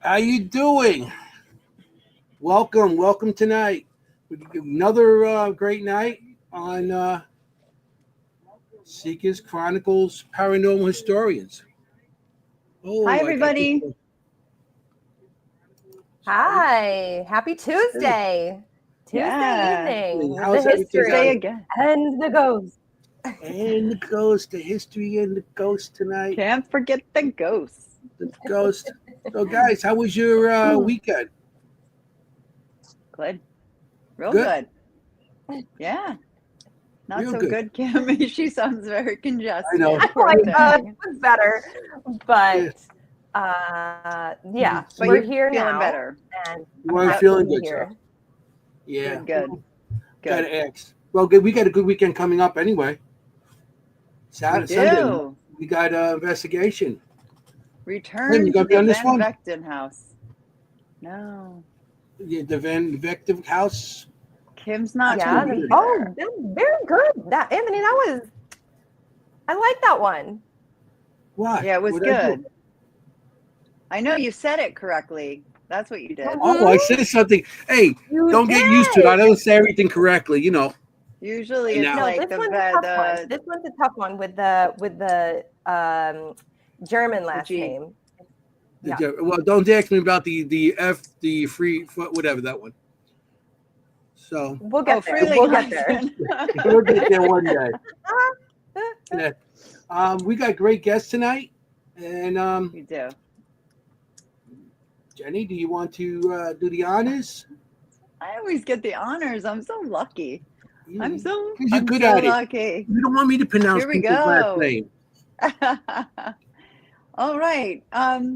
How you doing? Welcome tonight. Another great night on Seekers Chronicles Paranormal Historians. Hi, Oh, I got everybody. this. Hi, happy Tuesday. Yeah. Tuesday evening with How's the everything history Say again. and the ghost. And the ghost, the history and the ghost tonight. Can't forget the ghosts. The ghost. So, guys, how was your weekend? Good. Real Good? good. Yeah. Not Real so good. good, Kim. She sounds very congested. I know. Poor Like, thing. it was better, but yeah, But we're you're here feeling now, better. and You I'm are happy feeling to be good, here. so. Yeah. Good. Got Good. to ask. Well, good. We got a good weekend coming up anyway. We Sunday, do. we got an investigation. Return you to gonna be the on this Van one? Vechten house. No. The Van Vective House. Kim's not Yeah. going to be Oh, there. that's very good. That Anthony, I like that one. Why? Yeah, it was What'd I do? good. I know you said it correctly. That's what you did. Oh, I said something. Hey, You don't get used to it. I did. don't say everything correctly, you know. Usually I it's know. No, like this one's a tough one. This one's a tough one with the German last G. name. Yeah. Well, don't ask me about the free whatever that one. So We'll get there. Freeling We'll get there. we'll get there one day. Yeah. We got great guests tonight, and We do. Jenny, do you want to do the honors? I always get the honors. I'm so lucky. I'm so good at it. lucky. You don't want me to pronounce Here we people's last go. name. All right.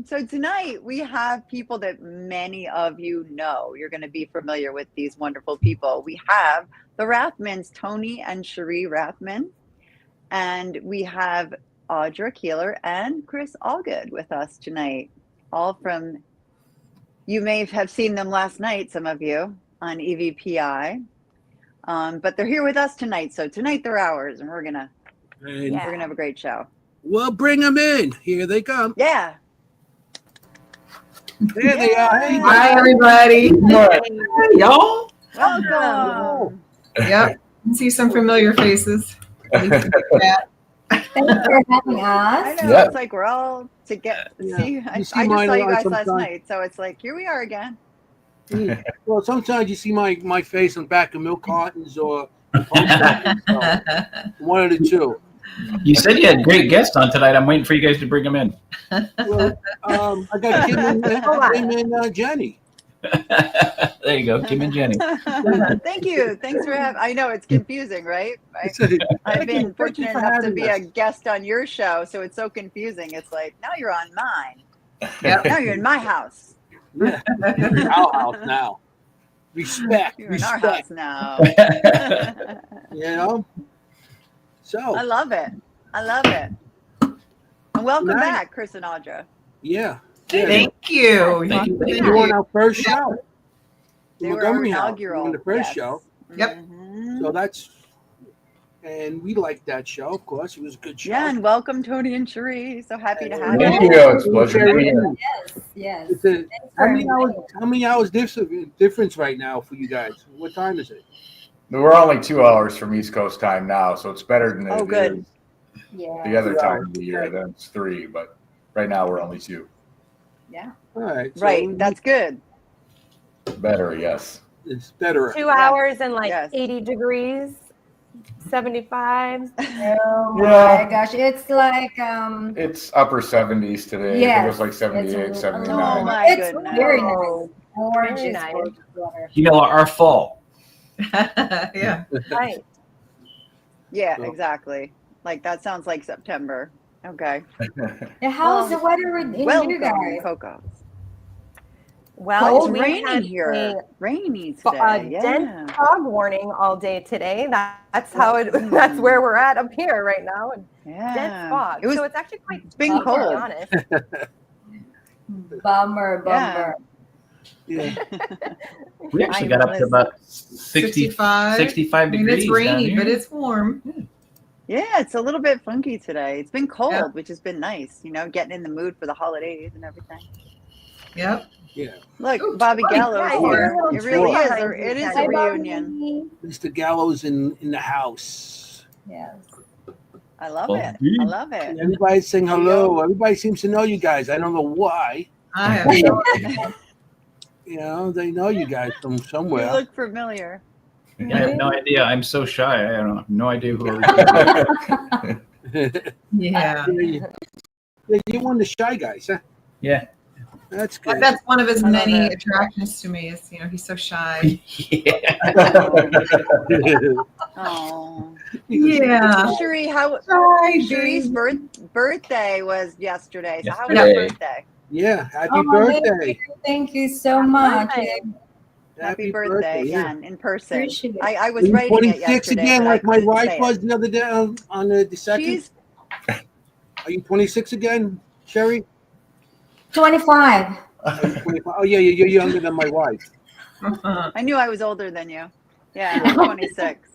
So tonight we have people that many of you know. You're going to be familiar with these wonderful people. We have the Rathmans, Tony and Cherie Rathman. And we have Audra Keeler and Chris Allgood with us tonight. All from, you may have seen them last night, some of you, on EVPI. But they're here with us tonight. So tonight they're ours, and we're gonna have a great show. Well, bring them in. Here they come. Yeah. There they are. Hey, Hi, everybody. Hey, y'all. Welcome. Yep. See some familiar faces. Thanks for having I us. know. Yeah. It's like we're all to get see. I just saw mine you a lot guys last sometimes. night, so it's like here we are again. Well, sometimes you see my face on the back of milk cartons or so, one of the two. You said you had great guests on tonight. I'm waiting for you guys to bring them in. Well, I got Kim and Jenny. There you go, Kim and Jenny. Thank you. Thanks for having. I know it's confusing, right? I've been fortunate enough to be a guest on your show, so it's so confusing. It's like now you're on mine. Yep. Now you're in my house. Yeah, our house now. Respect. You're in our house now. You know. So I love it. And welcome back, Chris and Audra. yeah. Thank you. Thank you. They were on our first show. They were Montgomery our House. inaugural. On the first show. Yep. Mhm. So and we liked that show, of course. It was a good show. Yeah, and welcome Tony and Cherie. So happy to have Thank you. you. It's a pleasure to be here. Yes. It's how many hours difference right now for you guys? What time is it? We're only 2 hours from East Coast time now, so it's better than Oh, good. the other time of the year. Then it's 3, but right now we're only 2. Yeah. All right. So Right, that's good. Better, yes. it's better. 2 hours and like Yes. 80 degrees, 75. Oh Yeah. my gosh, it's like It's upper 70s today. Yes, It was like 78, it's a- 79. Oh my it's goodness. very nice. Orange Very is nice. gorgeous water. You know, our fall. Yeah. Right. Yeah, So- exactly. Like that sounds like September. Okay. Now, how's the weather in you Welcome, guys? Coco. Well, It's we raining had here. Rainy a today. Yeah. dense fog warning all day today. That's how it. That's where we're at up here right now. And dense Yeah. fog. So it's actually quite. It's been chilly, to be cold. honest. Bummer. Yeah. We actually got up to about 65. 65 I mean, degrees. it's down rainy, here. but it's warm. Yeah, it's a little bit funky today. It's been cold, Yeah. which has been nice, getting in the mood for the holidays and everything. Yep. Yeah. Look, Ooh, Bobby Bobby Gallo's Gallo. here. Oh, It really is. sure. It is Hi, a Bobby. reunion. Mr. Gallo's in the house. Yes. I love Well, it. I love it. And everybody's saying hello. Everybody seems to know you guys. I don't know why. I have no idea. You know, they know you guys from You somewhere. look familiar. I have no idea. I'm so shy. I don't have no idea who. Yeah. You're one of the shy guys, huh? Yeah. That's good. That's one of his I love many it. attractions to me is, he's so shy. Yeah. Oh, Yeah. Cherie, Shy, Cherie's baby. birthday was yesterday. So how was Yesterday. your birthday? Yeah, happy Oh, birthday. Thank you so much. birthday. Happy birthday yeah. again in person. Appreciate it. I Are was you writing it 26 yesterday, again, but I like my couldn't wife say was it. the other day on the second? She's Are you 26 again, Sherry? 25. Are you 25? Oh, yeah, you're younger than my wife. I knew I was older than you. Yeah, I'm 26.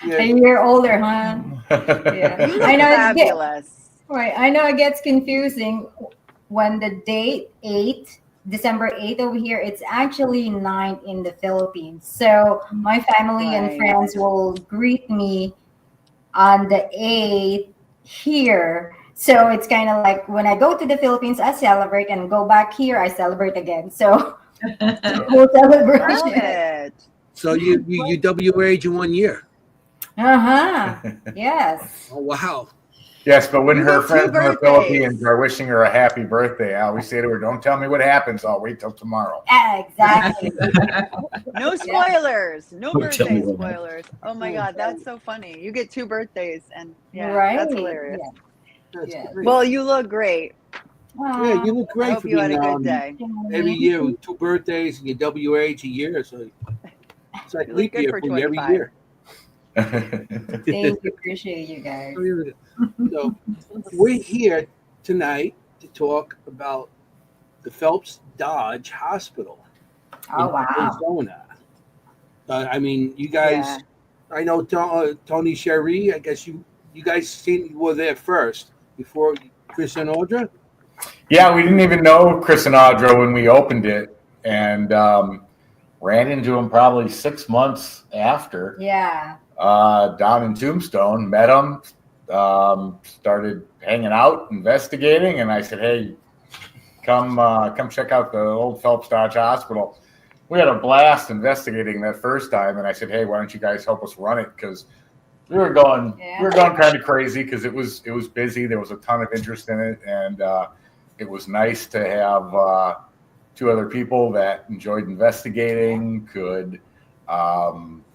Yeah. A year older, huh? Yeah. You look I know fabulous. Right. I know it gets confusing when the date 8, December 8th over here, it's actually 9 in the Philippines. So my family and Right. friends will greet me on the 8th here. So it's kind of like when I go to the Philippines, I celebrate, and go back here, I celebrate again. So whole Love celebration. it. So you double your age in 1 year. Uh-huh. Yes. Oh, wow. Yes, but when You her get 2 friends from the birthdays. Philippines are wishing her a happy birthday, I always say to her, "Don't tell me what happens. I'll wait till tomorrow." Exactly. No spoilers. No Don't tell me birthday what spoilers. Oh my God, that's so funny. You get 2 birthdays, and yeah, Right. that's hilarious. Yeah. That's Yeah. great. Well, you look great. Yeah, you look I great hope for you had being a good day. every year with 2 birthdays and you double your age a year. So it's like You look leap good year for for you every 25. year. Thank you. Appreciate you guys. So we're here tonight to talk about the Phelps Dodge Hospital Oh, in wow. Arizona. I mean, you guys. Yeah. I know Tony Sherry. I guess you guys were there first before Chris and Audra. Yeah, we didn't even know Chris and Audra when we opened it, and ran into them probably 6 months after. Yeah. Down in Tombstone, met them, started hanging out, investigating, and I said, "Hey, come check out the old Phelps Dodge Hospital." We had a blast investigating that first time, and I said, "Hey, why don't you guys help us run it?" Because we were going kind of crazy because it was busy. There was a ton of interest in it, and it was nice to have 2 other people that enjoyed investigating, could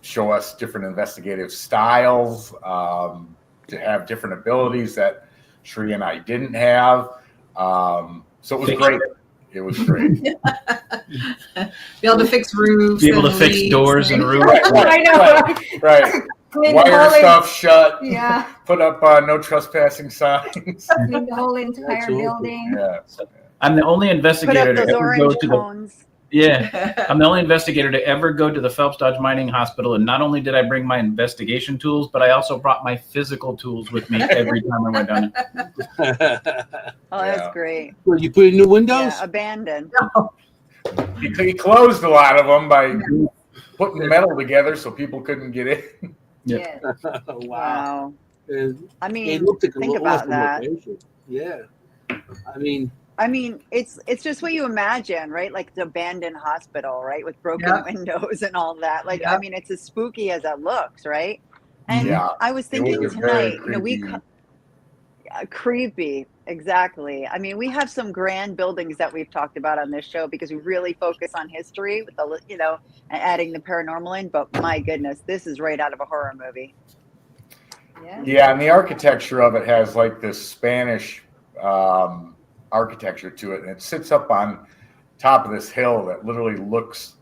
show us different investigative styles, to have different abilities that Shree and I didn't have. So it was great. It was great. Be able to fix roofs. Be able to and fix leaks doors and roofs. I know. Right. Clean the Wire whole stuff shut. Yeah. Put up no trespassing signs. Clean the whole entire That's awesome. building. Yeah. I'm the only Put investigator up to those ever go orange to the. cones. Yeah, I'm the only investigator to ever go to the Phelps Dodge Mining Hospital, and not only did I bring my investigation tools, but I also brought my physical tools with me every time I went down. Oh, Yeah. that's great. Well, you put in new windows. Yeah, abandoned. He closed a lot of them by putting metal together so people couldn't get in. Yeah. Yes. Wow. Wow. I It mean, looked like think an about awesome that. location. Yeah. I mean, it's just what you imagine, right? Like the abandoned hospital, right, with broken Yep. windows and all that. Like, I Yep. mean, it's as spooky as it looks, right? And Yeah, I was it was thinking a very tonight, creepy. creepy, exactly. I mean, we have some grand buildings that we've talked about on this show because we really focus on history with the, and adding the paranormal in. But my goodness, this is right out of a horror movie. Yeah. Yeah, and the architecture of it has like this Spanish architecture to it, and it sits up on top of this hill that literally looks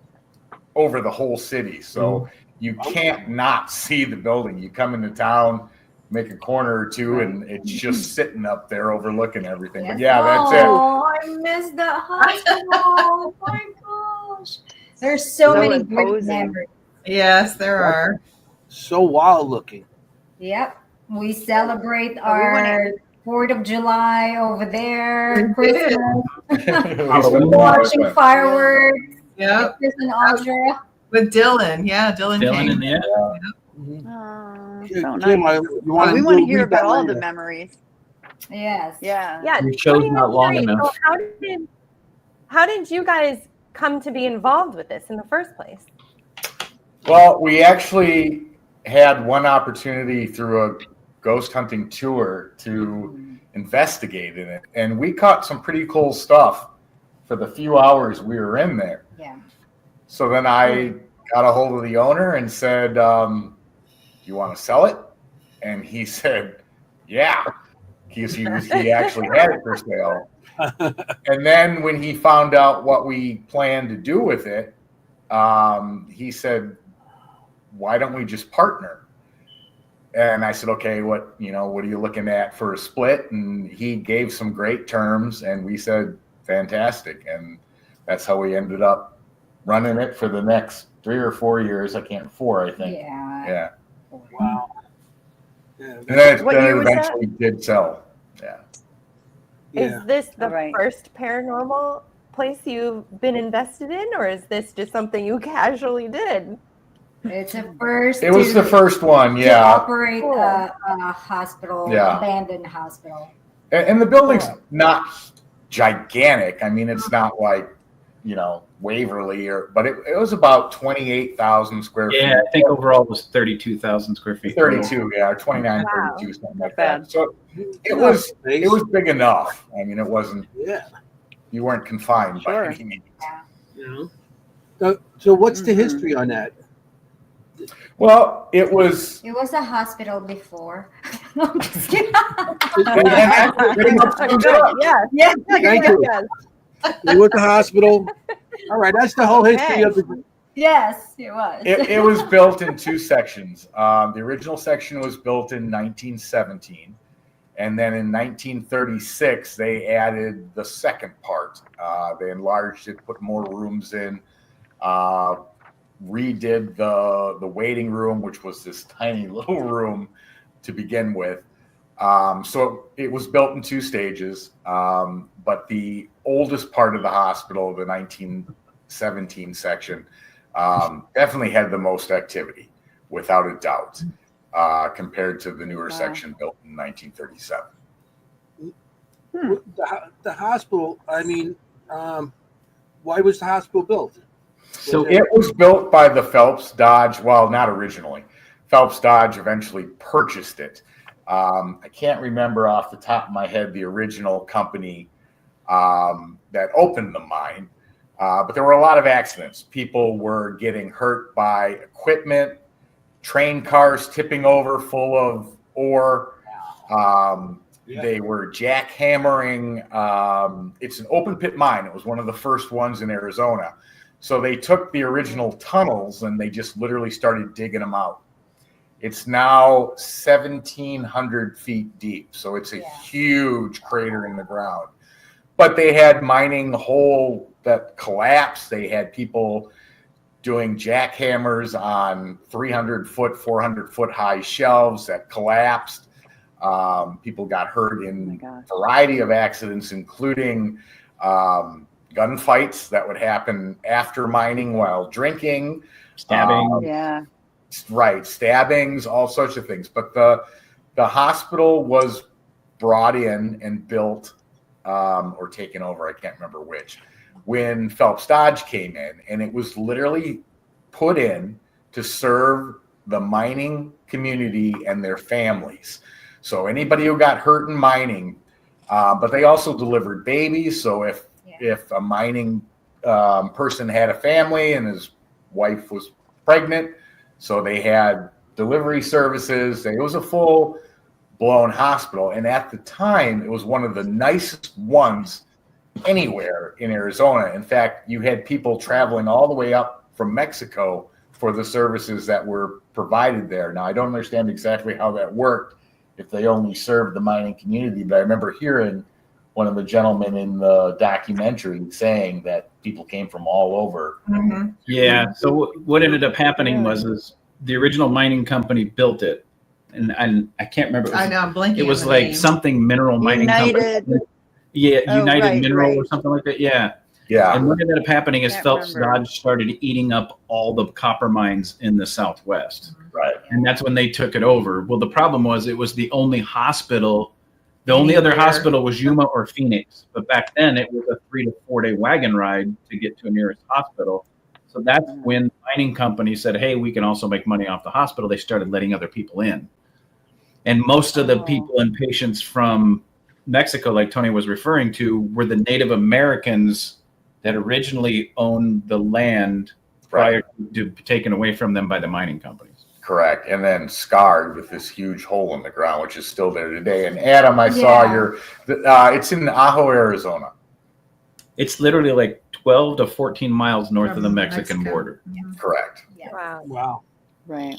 over the whole city. So you can't not see the building. You come into town, make a corner or two, and it's just sitting up there overlooking everything. But yeah, that's it. Oh, I missed that hospital. Oh my gosh. There's so So many good imposing. memories. Yes, there are. so wild looking. Yep. We celebrate Oh, we wanna- our 4th of July over there, Christmas, Halloween. watching fireworks, Yep. Chris and Audra. With Dylan. Yeah, Dylan Dylan came. in the end. Mhm. Oh, Kim, so Kim, nice. you want We want to hear about all the memories. Yes. Yeah. Yeah, We chose not long 2023. enough. So how did you guys come to be involved with this in the first place? Well, we actually had one opportunity through a ghost hunting tour to investigate in it, and we caught some pretty cool stuff for the few hours we were in there. Yeah. So then I got a hold of the owner and said, do you want to sell it? And he said, yeah, because he actually had it for sale. And then when he found out what we planned to do with it, he said, why don't we just partner? And I said, okay, what are you looking at for a split? And he gave some great terms, and we said, fantastic. And that's how we ended up running it for the next 3 or 4 years. I think. Yeah. Yeah. Wow. Yeah. And then What year it was that? eventually did sell. Yeah. Yeah. Is this the All right. first paranormal place you've been invested in, or is this just something you casually did? It's a first. It was the first one, to yeah. operate Cool. a hospital, Yeah. abandoned hospital. And the building's Cool. not gigantic. I mean, it's not like, Waverly, but it was about 28,000 square feet. Yeah, I think overall it was 32,000 square feet. 32, yeah, or 29, Wow. 32, something Not like bad. that. So it was big enough. I mean, it wasn't, Yeah. you weren't confined Sure. by any means. You know. So what's the history on that? Well, it was. It was a hospital before. I'm just kidding. Yes. Yeah. Thank you. It was the hospital. All right, that's the whole history of the. Yes, it was. It was built in 2 sections. The original section was built in 1917, and then in 1936 they added the second part. They enlarged it, put more rooms in, redid the waiting room, which was this tiny little room to begin with. So it was built in 2 stages, but the oldest part of the hospital, the 1917 section, definitely had the most activity, without a doubt, compared to the newer section built in 1937. The hospital. I mean, why was the hospital built? So It was built by the Phelps Dodge. Well, not originally. Phelps Dodge eventually purchased it. I can't remember off the top of my head the original company that opened the mine, but there were a lot of accidents. People were getting hurt by equipment, train cars tipping over full of ore. They were jackhammering. It's an open pit mine. It was one of the first ones in Arizona. So they took the original tunnels and they just literally started digging them out. It's now 1,700 feet deep. So it's a huge crater in the ground. But they had mining hole that collapsed. They had people doing jackhammers on 300-foot, 400-foot high shelves that collapsed. People got hurt in a variety of accidents, including gunfights that would happen after mining while drinking. stabbing. Stabbings, all sorts of things. But the hospital was brought in and built or taken over, I can't remember which, when Phelps Dodge came in, and it was literally put in to serve the mining community and their families. So anybody who got hurt in mining, but they also delivered babies. So if a mining person had a family and his wife was pregnant, so they had delivery services. It was a full-blown hospital. And at the time, it was one of the nicest ones anywhere in Arizona. In fact, you had people traveling all the way up from Mexico for the services that were provided there. Now, I don't understand exactly how that worked if they only served the mining community, but I remember hearing one of the gentlemen in the documentary saying that people came from all over. Yeah. So what ended up happening was the original mining company built it, and I can't remember. I know, I'm blanking. It was on the like name. something mineral mining United. company. Yeah, Oh, United right, Mineral or right. something like that. Yeah. Yeah. And what ended up happening is Can't Phelps remember. Dodge started eating up all the copper mines in the Southwest. Right. And that's when they took it over. Well, the problem was it was the only hospital. The only other Anywhere. hospital was Yuma or Phoenix. But back then it was a 3 to 4 day wagon ride to get to a nearest hospital. So that's when mining companies said, hey, we can also make money off the hospital. They started letting other people in. And most of the people and patients from Mexico, like Tony was referring to, were the Native Americans that originally owned the land prior to taken away from them by the mining companies. Correct. And then scarred with this huge hole in the ground, which is still there today. And Adam, I saw it's in Ajo, Arizona. It's literally like 12 to 14 miles north From of the Mexican Mexico. border. Correct. Wow. Wow. Right.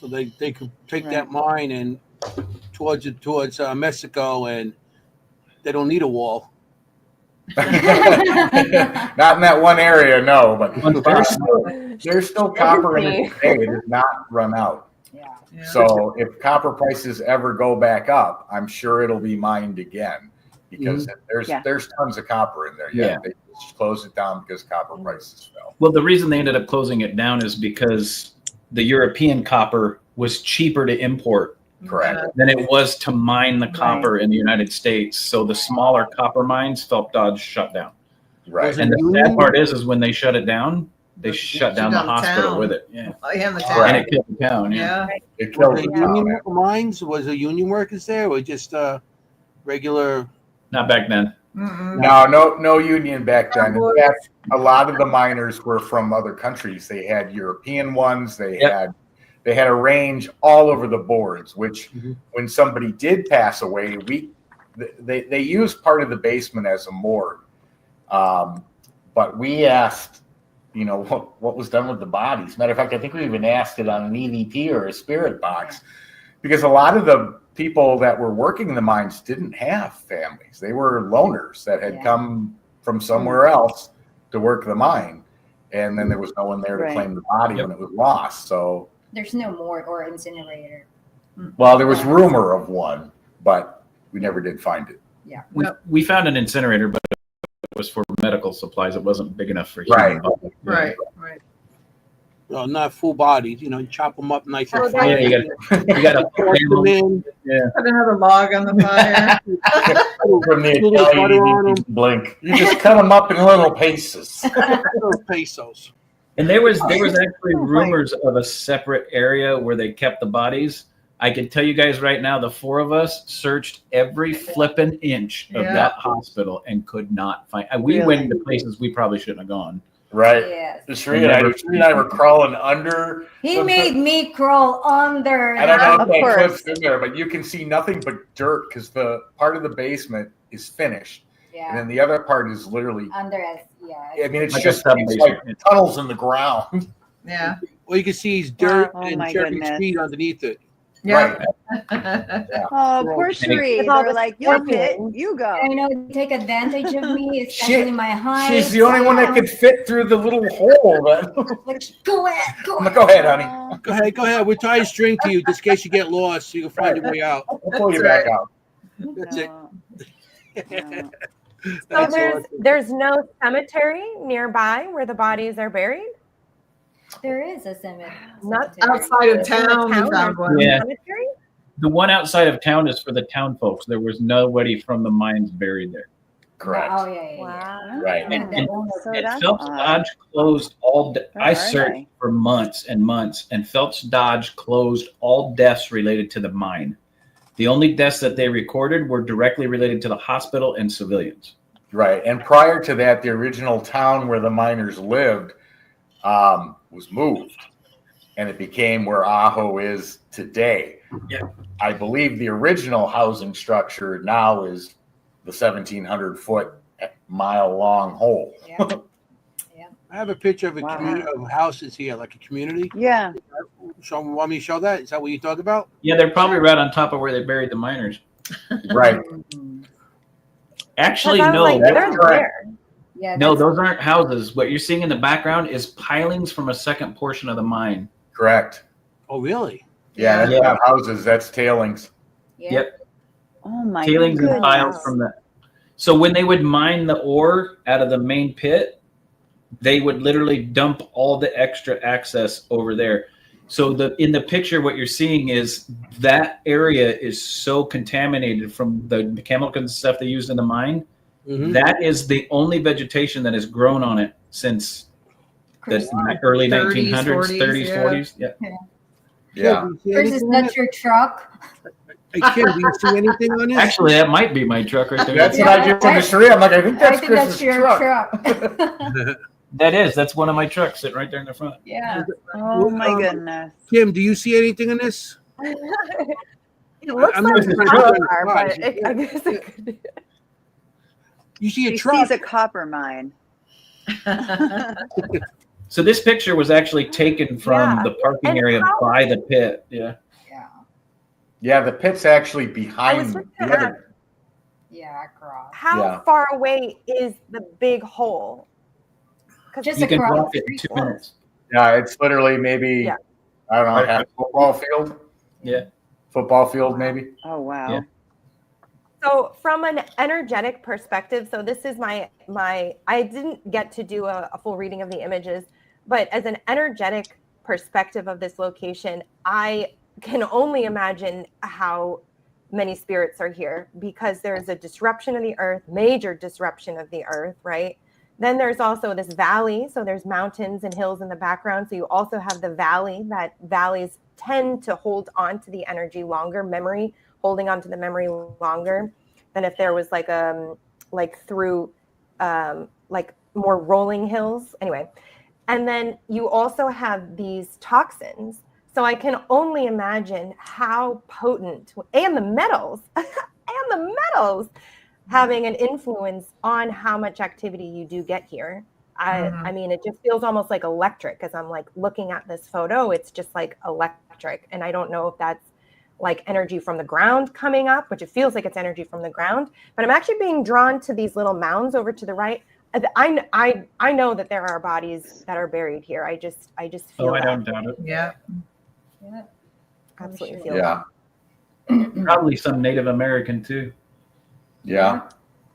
So they could take Right. that mine and towards Mexico, and they don't need a wall. Not in that one area, no, but there's still copper in it today. It has not run out. Yeah. Yeah. So if copper prices ever go back up, I'm sure it'll be mined again because there's tons of copper in there. Yeah. They just closed it down because copper prices fell. Well, the reason they ended up closing it down is because the European copper was cheaper to import Correct. than it was to mine the copper in the United States. So the smaller copper mines, Phelps Dodge shut down. Right. And the sad part is when they shut it down, they shut down the hospital town. with it. Yeah. Oh, yeah, in the Right. And town. it killed the town. Yeah. Yeah. It killed Was the it town. union mines? Was there union workers there, or just regular? Not back then. Mm-mm. No union back then. In fact, a lot of the miners were from other countries. They had European ones. They had a range all over the boards. Which, when somebody did pass away, they used part of the basement as a morgue. But we asked, what was done with the bodies. Matter of fact, I think we even asked it on an EVP or a spirit box, because a lot of the people that were working the mines didn't have families. They were loners that had come from somewhere else to work the mine. And then there was no one there to claim the body when it was lost. So There's no morgue or incinerator. well, there was rumor of one, but we never did find it. We found an incinerator, but it was for medical supplies. It wasn't big enough for Right. human bodies. Right. Well, not full bodies. You chop them up nice and Oh, fine. Yeah, you got to Force them in. Put another log on the fire. From the Little butter on Italian blink. You just cut them up in little pieces. Little pesos. And there was actually rumors of a separate area where they kept the bodies. I can tell you guys right now, the four of us searched every flippin' inch of that hospital and could not find. We went into places we probably shouldn't have gone. Right. Yes. Sheree and I were crawling under. He made me crawl under. I don't know Of if that course. clip's in there, but you can see nothing but dirt because the part of the basement is finished. And Yeah. then the other part is literally, Under us. Yeah. I mean, it's Like just a it's sub-basement. like tunnels in the ground. Yeah. All you can see is dirt Oh, and my cherry goodness. trees underneath it. Yeah. Oh, poor Sheree. With all They're the like, you'll fit. scorpions. You go. I know they take advantage of me, especially my height. She's the only one that could fit through the little hole. Like, go ahead, go I'm like, ahead. go ahead, honey. Go ahead. We'll tie a string to you just in case you get lost, so you can find your way out. I'll pull you back out. That's it. Yeah. So That's there's no cemetery nearby where the bodies are buried? There is a cemetery. Not Outside of In the town, we town, found one. Yeah. cemetery? The one outside of town is for the town folks. There was nobody from the mines buried there. Correct. Oh, yeah. Wow. Right. Yeah, the owner- So And that's Phelps odd. Dodge closed all. Where I are searched they? for months and months, and Phelps Dodge closed all deaths related to the mine. The only deaths that they recorded were directly related to the hospital and civilians. Right. And prior to that, the original town where the miners lived was moved. And it became where Ajo is today. Yeah. I believe the original housing structure now is the 1,700-foot, mile-long hole. Yeah. I have a picture of a Wow. community of houses here, like a community. Yeah. Want me to show that? Is that what you talk about? Yeah, they're probably right on top of where they buried the miners. Right. Actually, 'Cause I was no. like, that's they're correct. there. Yeah. No, that's- those aren't houses. What you're seeing in the background is pilings from a second portion of the mine. Correct. Oh, really? Yeah, that's not houses. That's tailings. Yep. Oh my Tailings and goodness. piles from that. So when they would mine the ore out of the main pit, they would literally dump all the extra access over there. So in the picture, what you're seeing is that area is so contaminated from the chemicals and stuff they used in the mine. Mhm. That is the only vegetation that has grown on it since the early 30s, 1900s, 40s, 30s, yeah. 40s. Yeah. Yeah. Kim, do you see Chris, is anything on that it? your truck? Hey, Kim, do you see anything on this? Actually, that might be my truck right there. That's what I just said to Sheree. I'm like, I think I that's think that's Chris's your truck. truck. That's one of my trucks sitting right there in the front. Yeah. Oh my goodness. Kim, do you see anything on this? It looks I'm like not a trying car, to but surprise. I guess it could be. You see a She truck? sees a copper mine. So this picture was actually taken from Yeah. the parking And area how- by the pit. Yeah. Yeah. Yeah, the pit's actually I was behind just the gonna ask, other. Yeah, across. how Yeah. far away is the big hole? 'Cause Just You can across walk the it in street. 2 minutes. Yeah, it's literally maybe, Yeah. I don't know, half football field? Yeah. Football field, maybe? Oh wow. Yeah. So from an energetic perspective, so this is my I didn't get to do a full reading of the images, but as an energetic perspective of this location, I can only imagine how many spirits are here because there's a disruption of the earth, major disruption of the earth, right? Then there's also this valley, so there's mountains and hills in the background, so you also have the valley. That valleys tend to hold on to the energy longer, holding on to the memory longer than if there was like through like more rolling hills. Anyway, and then you also have these toxins. So I can only imagine how potent, and the metals, having an influence on how much activity you do get here. I mean, it just feels almost like electric as I'm like looking at this photo. It's just like electric. And I don't know if that's like energy from the ground coming up, which it feels like it's energy from the ground, but I'm actually being drawn to these little mounds over to the right. I know that there are bodies that are buried here. I just feel Oh, I that. don't doubt it. Yeah. Yeah. Absolutely feel Yeah. Probably some Native American too. Yeah.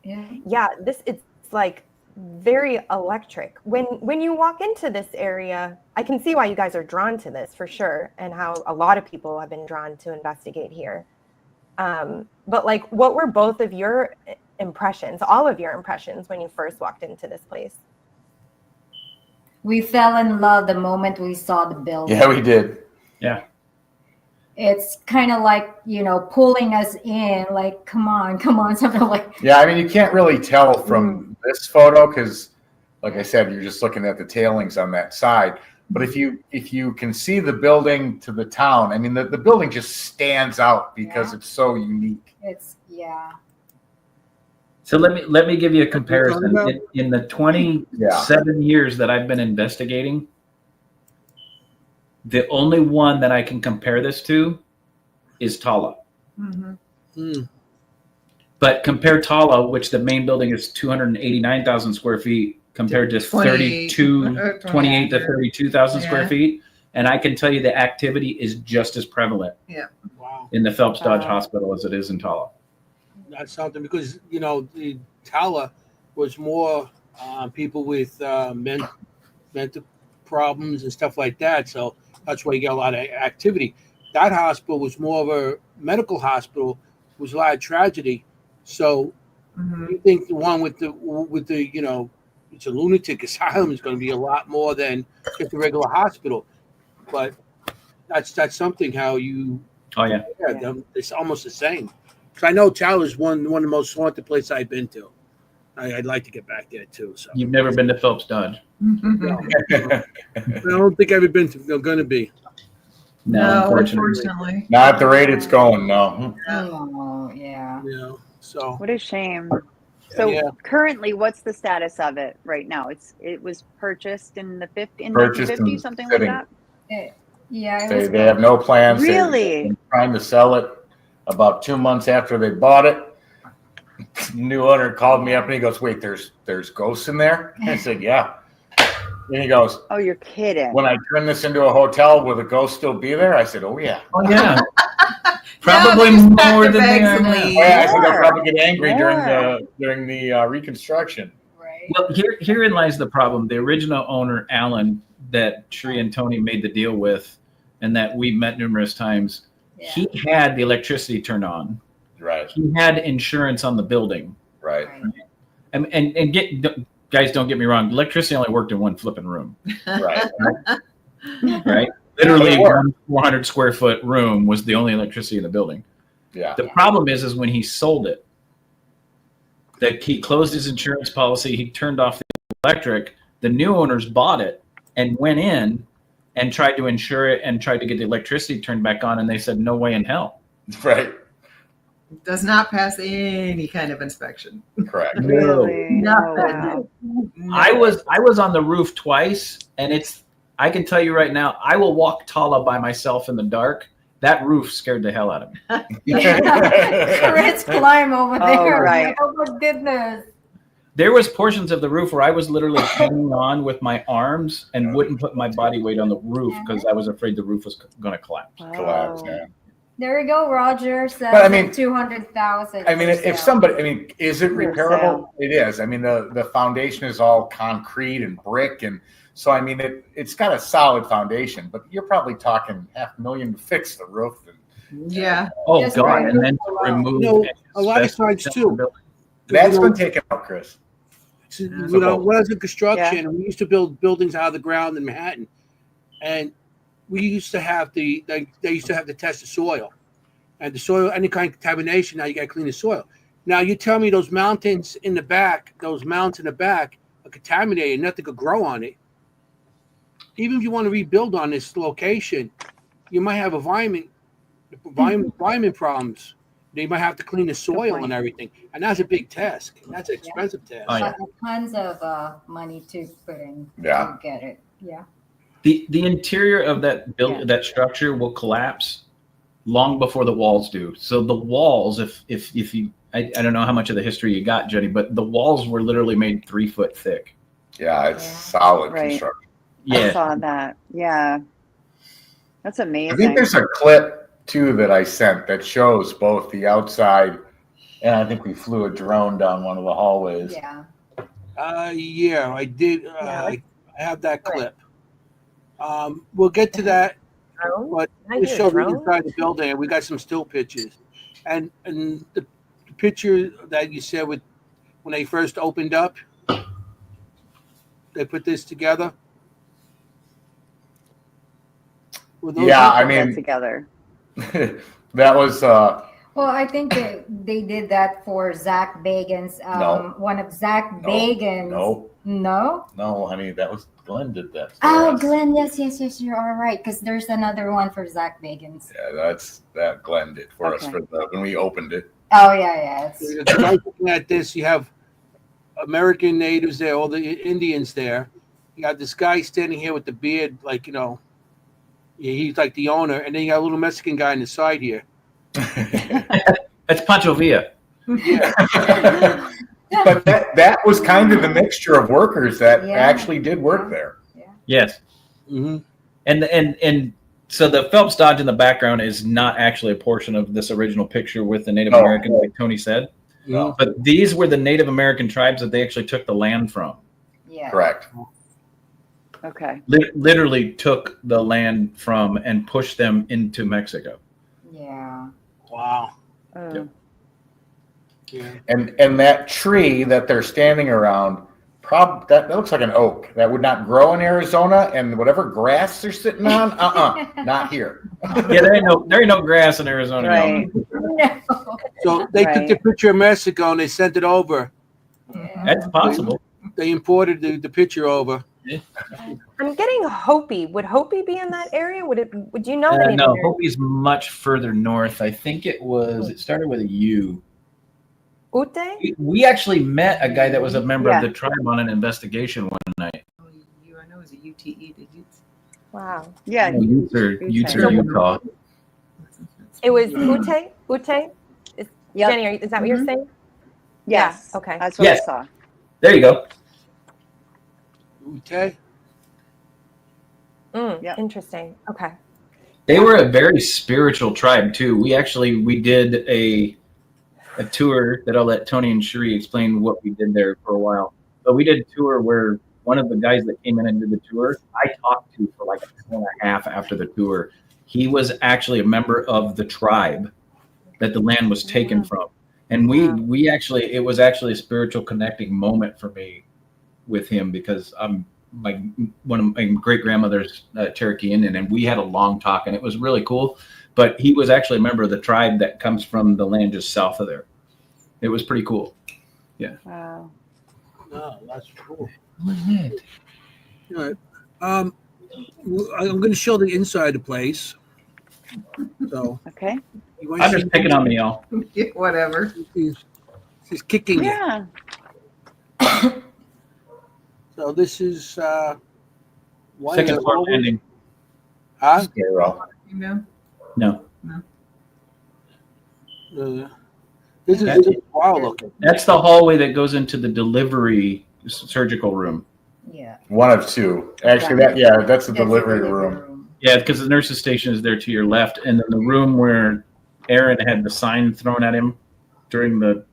Yeah. Yeah, it's like very electric. When you walk into this area, I can see why you guys are drawn to this for sure, and how a lot of people have been drawn to investigate here. But like, what were both of your impressions, all of your impressions when you first walked into this place? We fell in love the moment we saw the building. Yeah, we did. Yeah. It's kind of like, pulling us in, like, come on, something like. Yeah, I mean, you can't really tell from this photo because, like I said, you're just looking at the tailings on that side. But if you can see the building to the town, I mean, the building just stands out because it's so unique. Yeah. So let me give you a comparison. about? In the 27 years that I've been investigating, the only one that I can compare this to is Tala. But compare Tala, which the main building is 289,000 square feet, compared to 28 to 32,000 square feet. And I can tell you the activity is just as prevalent Wow. in the Phelps Dodge Hospital as it is in Tala. That's something because the Tala was more people with mental problems and stuff like that. So that's why you get a lot of activity. That hospital was more of a medical hospital. It was a lot of tragedy. So you think the one with the it's a lunatic asylum is going to be a lot more than just a regular hospital. But that's something how you. Oh yeah. It's almost the same. Because I know Tala is one of the most haunted places I've been to. I'd like to get back there too. So You've never been to Phelps Dodge? no. I don't think I've ever been to. They're going to be. No, unfortunately. unfortunately. Not at the rate it's going, no. Oh, yeah. So What a shame. So currently, what's the status of it right now? It was purchased in the 1950s, something like that. Yeah. They have no plans. Really? They're trying to sell it. About 2 months after they bought it, new owner called me up and he goes, "Wait, there's ghosts in there?" I said, "Yeah." And he goes, Oh, you're kidding. when I turn this into a hotel, will the ghost still be there? I said, oh, yeah. Oh yeah, No, probably they just pack more their than they bags are and now. Oh, leave. yeah, I said they'll More. probably get angry More. during the reconstruction. Right. Well, herein lies the problem. The original owner, Alan, that Sheree and Tony made the deal with, and that we met numerous times, Yeah. he had the electricity turned on. Right, He had insurance on the building. right. And guys, don't get me wrong. Electricity only worked in one flipping room, Right. right? Literally, It worked. one 400 square foot room was the only electricity in the building. Yeah. The problem is when he sold it, that he closed his insurance policy, he turned off the electric. The new owners bought it and went in and tried to insure it and tried to get the electricity turned back on, and they said, no way in hell. Right. Does not pass any kind of inspection. Correct. Really? Oh, Nothing. wow. I was on the roof twice, and I can tell you right now, I will walk Tala by myself in the dark. That roof scared the hell out of me. Chris climb over Oh, there. right. Oh my goodness. There was portions of the roof where I was literally hanging on with my arms and wouldn't put my body weight on the roof because I was afraid the roof was going to collapse. Collapse, Oh. yeah. There you go, Roger. Says But I mean- 200,000. I mean, for if sale. somebody, I mean, is it For repairable? sale. It is. I mean, the foundation is all concrete and brick, and so I mean, it's got a solid foundation. But you're probably talking $500,000 to fix the roof. And Yeah. Oh, Just God. right. And then to remove No, any a lot of asbestos times, in too. the building. that's been taken out, Chris. You know, when I was in construction, Yeah. we used to build buildings out of the ground in Manhattan, and we used to have they used to have to test the soil, and the soil, any kind of contamination. Now you got to clean the soil. Now you tell me those mountains in the back, are contaminated, nothing could grow on it. Even if you want to rebuild on this location, you might have environment problems. They might have to clean the soil point. and everything, and that's a big task. That's an expensive task. Oh, yeah. Tons of money to put in Yeah. to get it. Yeah. The interior of that Yeah. that structure will collapse long before the walls do. So the walls, if you, I don't know how much of the history you got, Jenny, but the walls were literally made 3 foot thick. Yeah, it's Yeah. solid Right. construction. I Yeah. saw that. Yeah. That's I amazing. think there's a clip too that I sent that shows both the outside, and I think we flew a drone down one of the hallways. Yeah. Yeah, I did. Yeah. I have that clip. We'll get to that. Drone? But Can I we do a showed drone? inside the building, and we got some still pictures, and the picture that you said with when they first opened up, they put this together. Were those Yeah, you? I Put that mean, together. that was Well, I think they did that for Zach Bagan's. No. One of Zach No. Bagan's. no, No. honey, that was Glenn did that. for Oh, us. Glenn. Yes. You're all right. Because there's another one for Zach Bagan's. Yeah, that Glenn did for us Okay. when we opened it. Oh yeah. It's, The guy looking at this, you have American natives there, all the Indians there. You got this guy standing here with the beard, like he's like the owner, and then you got a little Mexican guy on the side here. That's Pancho Villa. Yeah. But that was kind of the mixture of workers that Yeah. actually did work there. Yes. Mm-hmm. And so the Phelps Dodge in the background is not actually a portion of this original picture with the Native No. Americans, like Tony said. No. But these were the Native American tribes that they actually took the land from. yeah. Correct. Okay. Literally took the land from and pushed them into Mexico. Yeah. Wow. Oh. Yeah. And that tree that they're standing around, that looks like an oak that would not grow in Arizona, and whatever grass they're sitting on, not here. Yeah, there ain't no grass in Arizona. Right. No. So they took the picture of Mexico and they sent it over. Yeah. That's possible. They imported the picture over. I'm getting Hopi. Would Hopi be in that area? Would you know any? No, Hopi's much further north. I think it started with a U. Ute? We actually met a guy that was a member Yeah. of the tribe on an investigation one night. Oh, I know it was a UTE. Did you? Wow. Yeah. Utes are Utah. It was Ute? Ute? Yep. Jenny, is that what you're Mhm. saying? Yes. Yeah, okay. That's what Yes. I saw. There you go. Okay. Interesting. Okay. They were a very spiritual tribe too. We did a tour that I'll let Tony and Cherie explain what we did there for a while. But we did a tour where one of the guys that came in and did the tour, I talked to for like an hour and a half after the tour. He was actually a member of the tribe that the land was taken from. And we actually, it was actually a spiritual connecting moment for me with him, because one of my great grandmother's Cherokee Indian, and we had a long talk, and it was really cool. But he was actually a member of the tribe that comes from the land just south of there. It was pretty cool. Yeah. Wow. Oh, that's cool. Mhm. All right. I'm going to show the inside of the place. So Okay. you want I'm to just picking on me, y'all. Whatever. She's kicking you. Yeah. So this is one Second of floor the- landing. Huh? Stairwell. You know? No, This is That's- just wild looking. that's the hallway that goes into the delivery surgical room. Yeah. One of two. Actually, that's the delivery room. Yeah, because the nurse's station is there to your left, and then the room where Aaron had the sign thrown at him during the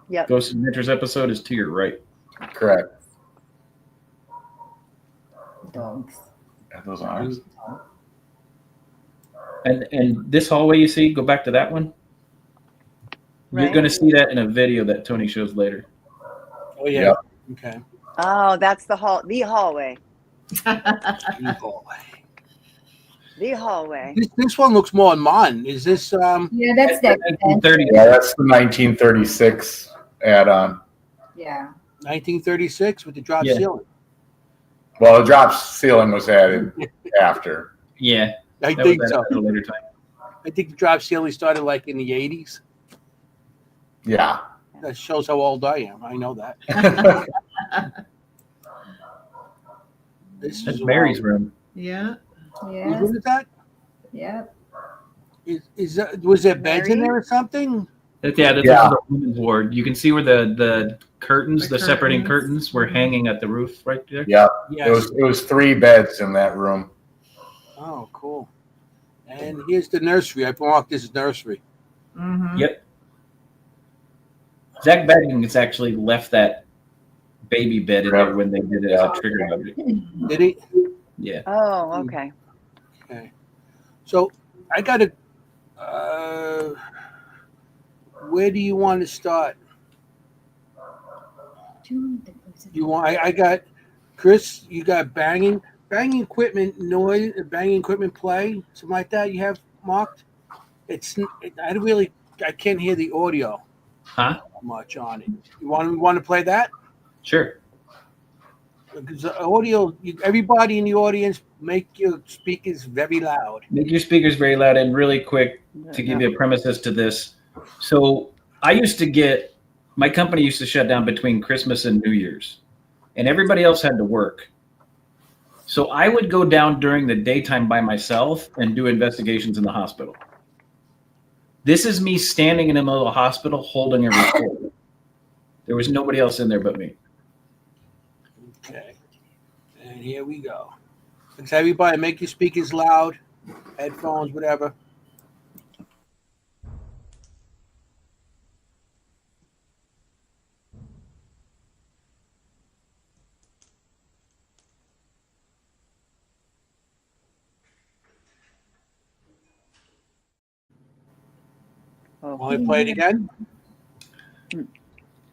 Yep. Ghost Adventures episode is to your right. Correct. Dogs. Have those arms. And this hallway you see, go back to that one. You're Right. going to see that in a video that Tony shows later. Oh yeah. Yep. Okay. Oh, that's the hallway. The hallway. This one looks more modern. Is this Yeah, that's the 1930. Yeah, that's the 1936 add-on. Yeah. 1936 with the drop Yeah. ceiling? Well, the drop ceiling was added after. Yeah, I that think was so. at a later time. I think the drop ceiling started like in the 80s. Yeah. That shows how old I am. I know that. This That's is Mary's wild. room. Yeah. Yes. What is that? Yep. Is that, was there beds in Mary? there or something? That's Yeah. the women's ward. You can see where the curtains, The the separating curtains. curtains were hanging at the roof right there. Yeah. Yes. It was 3 beds in that room. Oh, cool. And here's the nursery. I marked this as nursery. Mm-hmm. Yep. Zach Baggins actually left that baby bed in there when they did it as a trigger object. Did he? Yeah. Oh, okay. Okay. So I got to. Where do you want to start? You want? I got Chris. You got banging equipment noise, banging equipment play, something like that. You have marked. I can't hear the audio Huh? much on it. You want to play that? Sure. Because the audio, everybody in the audience, make your speakers very loud. Make your speakers very loud and really quick to give you a premises to this. So my company used to shut down between Christmas and New Year's, and everybody else had to work. So I would go down during the daytime by myself and do investigations in the hospital. This is me standing in the middle of the hospital holding a recorder. There was nobody else in there but me. Okay. And here we go. Thanks, everybody. Make your speakers loud, headphones, whatever. Oh. Want to play it again?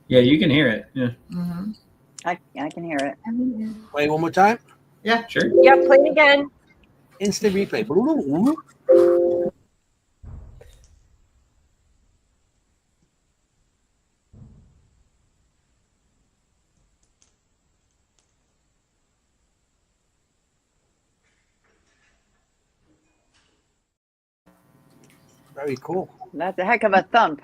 Yeah, you can hear it. Yeah, Mm-hmm. I can hear it. Play it one more time. sure. Yep, play it again. Instant replay. Very cool. That's a heck of a thump.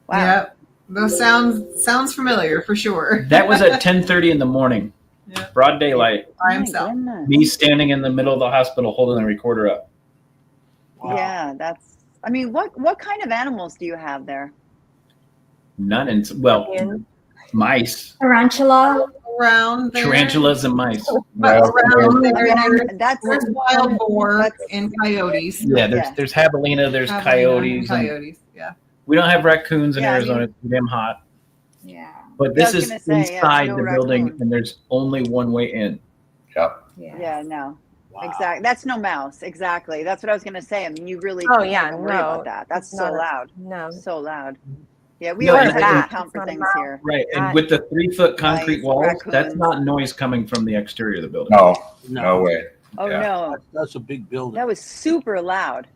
Wow. Yep. Those sounds familiar for sure. That was at 10:30 in the morning, Yeah. broad daylight. By My himself. goodness. Me standing in the middle of the hospital holding the recorder up. Wow. Yeah, I mean, what kind of animals do you have there? None. And well, And Mice, Tarantula. Around there. tarantulas, and mice. But around I there, mean, that's there's wild boar that's- and coyotes. Yeah, there's Yeah. there's javelina, there's Javelina, coyotes. And Coyotes, yeah. we don't have raccoons in Yeah, I mean- Arizona. It's too damn hot. Yeah. But Yeah, I this was is gonna say, yeah, inside no the building, raccoon. and there's only one way in. Yep. yeah, no. Wow. Exactly. That's no mouse. Exactly. That's what I was going to say. I mean, you really Oh, can't yeah, even worry no, about that. That's it's so not a- loud. No. So loud. Yeah, we No, always and have to that- account it's for not a things mouse. here. Right, and That- with the 3-foot concrete Mice, walls, that's raccoons. not noise coming from the exterior of the building. No, no way. Oh Yeah. no, That's a big building. that was super loud.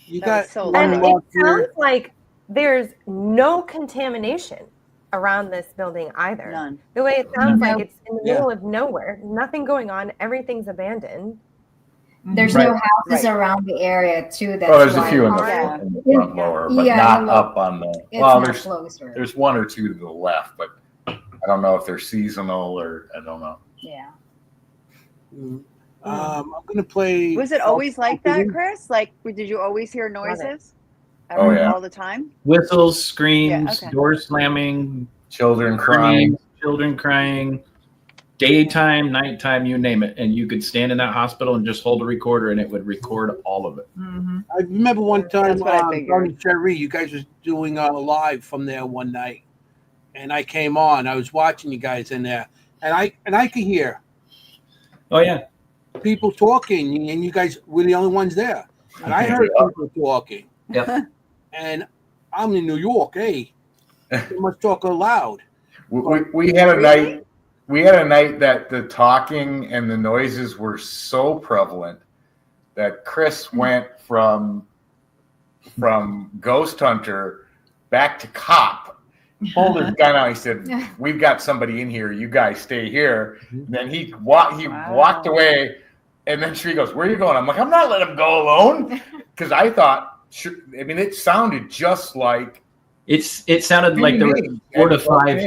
You that got was so one And loud. walk it sounds here. like there's no contamination around this building either. None. The way it sounds No. like it's in the Yeah. middle of nowhere, nothing going on, everything's abandoned. There's Right. no houses Right. around the area too. That's Well, there's a why few in the, Yeah. in the front lower, but Yeah, not look, up on the. it's Well, not there's closer. there's one or two to the left, but I don't know if they're seasonal or I don't know. Yeah. I'm going to play. Was it always like that, Opening. Chris? Like, did you always hear noises? Oh, yeah. All the time? Whistles, screams, Yeah, okay. doors slamming, Children crying. screams, children crying, daytime, nighttime, you name it. And you could stand in that hospital and just hold a recorder and it would record all of it. Mm-hmm. I remember one time, That's what I figured. Don and Sherry, you guys was doing a live from there one night, and I came on. I was watching you guys in there, and I could hear Oh, yeah. people talking, and you guys were the only ones there, and I heard people talking. Yep. And I'm in New York, hey, they must talk loud. We had a night. We had a night that the talking and the noises were so prevalent that Chris went from ghost hunter back to cop. Pulled his gun out. He said, "We've got somebody in here. You guys stay here." And then he walked away, and then she goes, "Where are you going?" I'm like, "I'm not letting him go alone," because I thought. I mean, it sounded just like It sounded like there were 4 to 5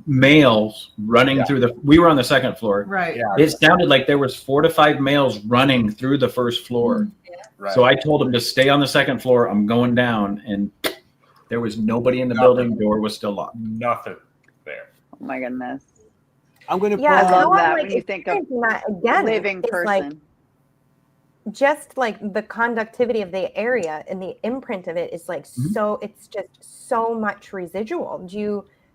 males running through the. We were on the second floor. Right. Yeah, It sounded like there was 4 to 5 males running through the first floor. right. So I told him to stay on the second floor. I'm going down, and there was nobody in the building. Door was still locked. Nothing there. Oh my goodness. I'm going to Yeah, I play. love how I'm that like when you think of experiencing that again. Living It's person. like just like the conductivity of the area and the imprint of it is like so. It's just so much residual.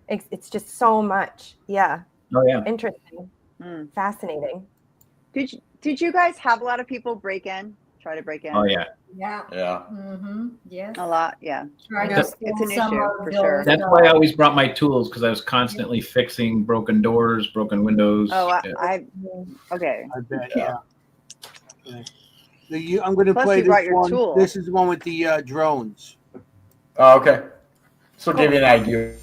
It's just so much. Yeah, Oh yeah. interesting, Hmm. fascinating. Did you guys have a lot of people try to break in? Oh yeah. Yeah. Yeah. Mm-hmm. Yes. A lot, yeah. Try to It's steal an some issue, of for those, sure. That's why I always brought my tools, because I was constantly fixing broken doors, broken windows. Oh, Yeah. okay. I bet, yeah. Okay. I'm going to Plus play you brought this your one. tool. This is the one with the drones. Oh, okay. So give you an idea.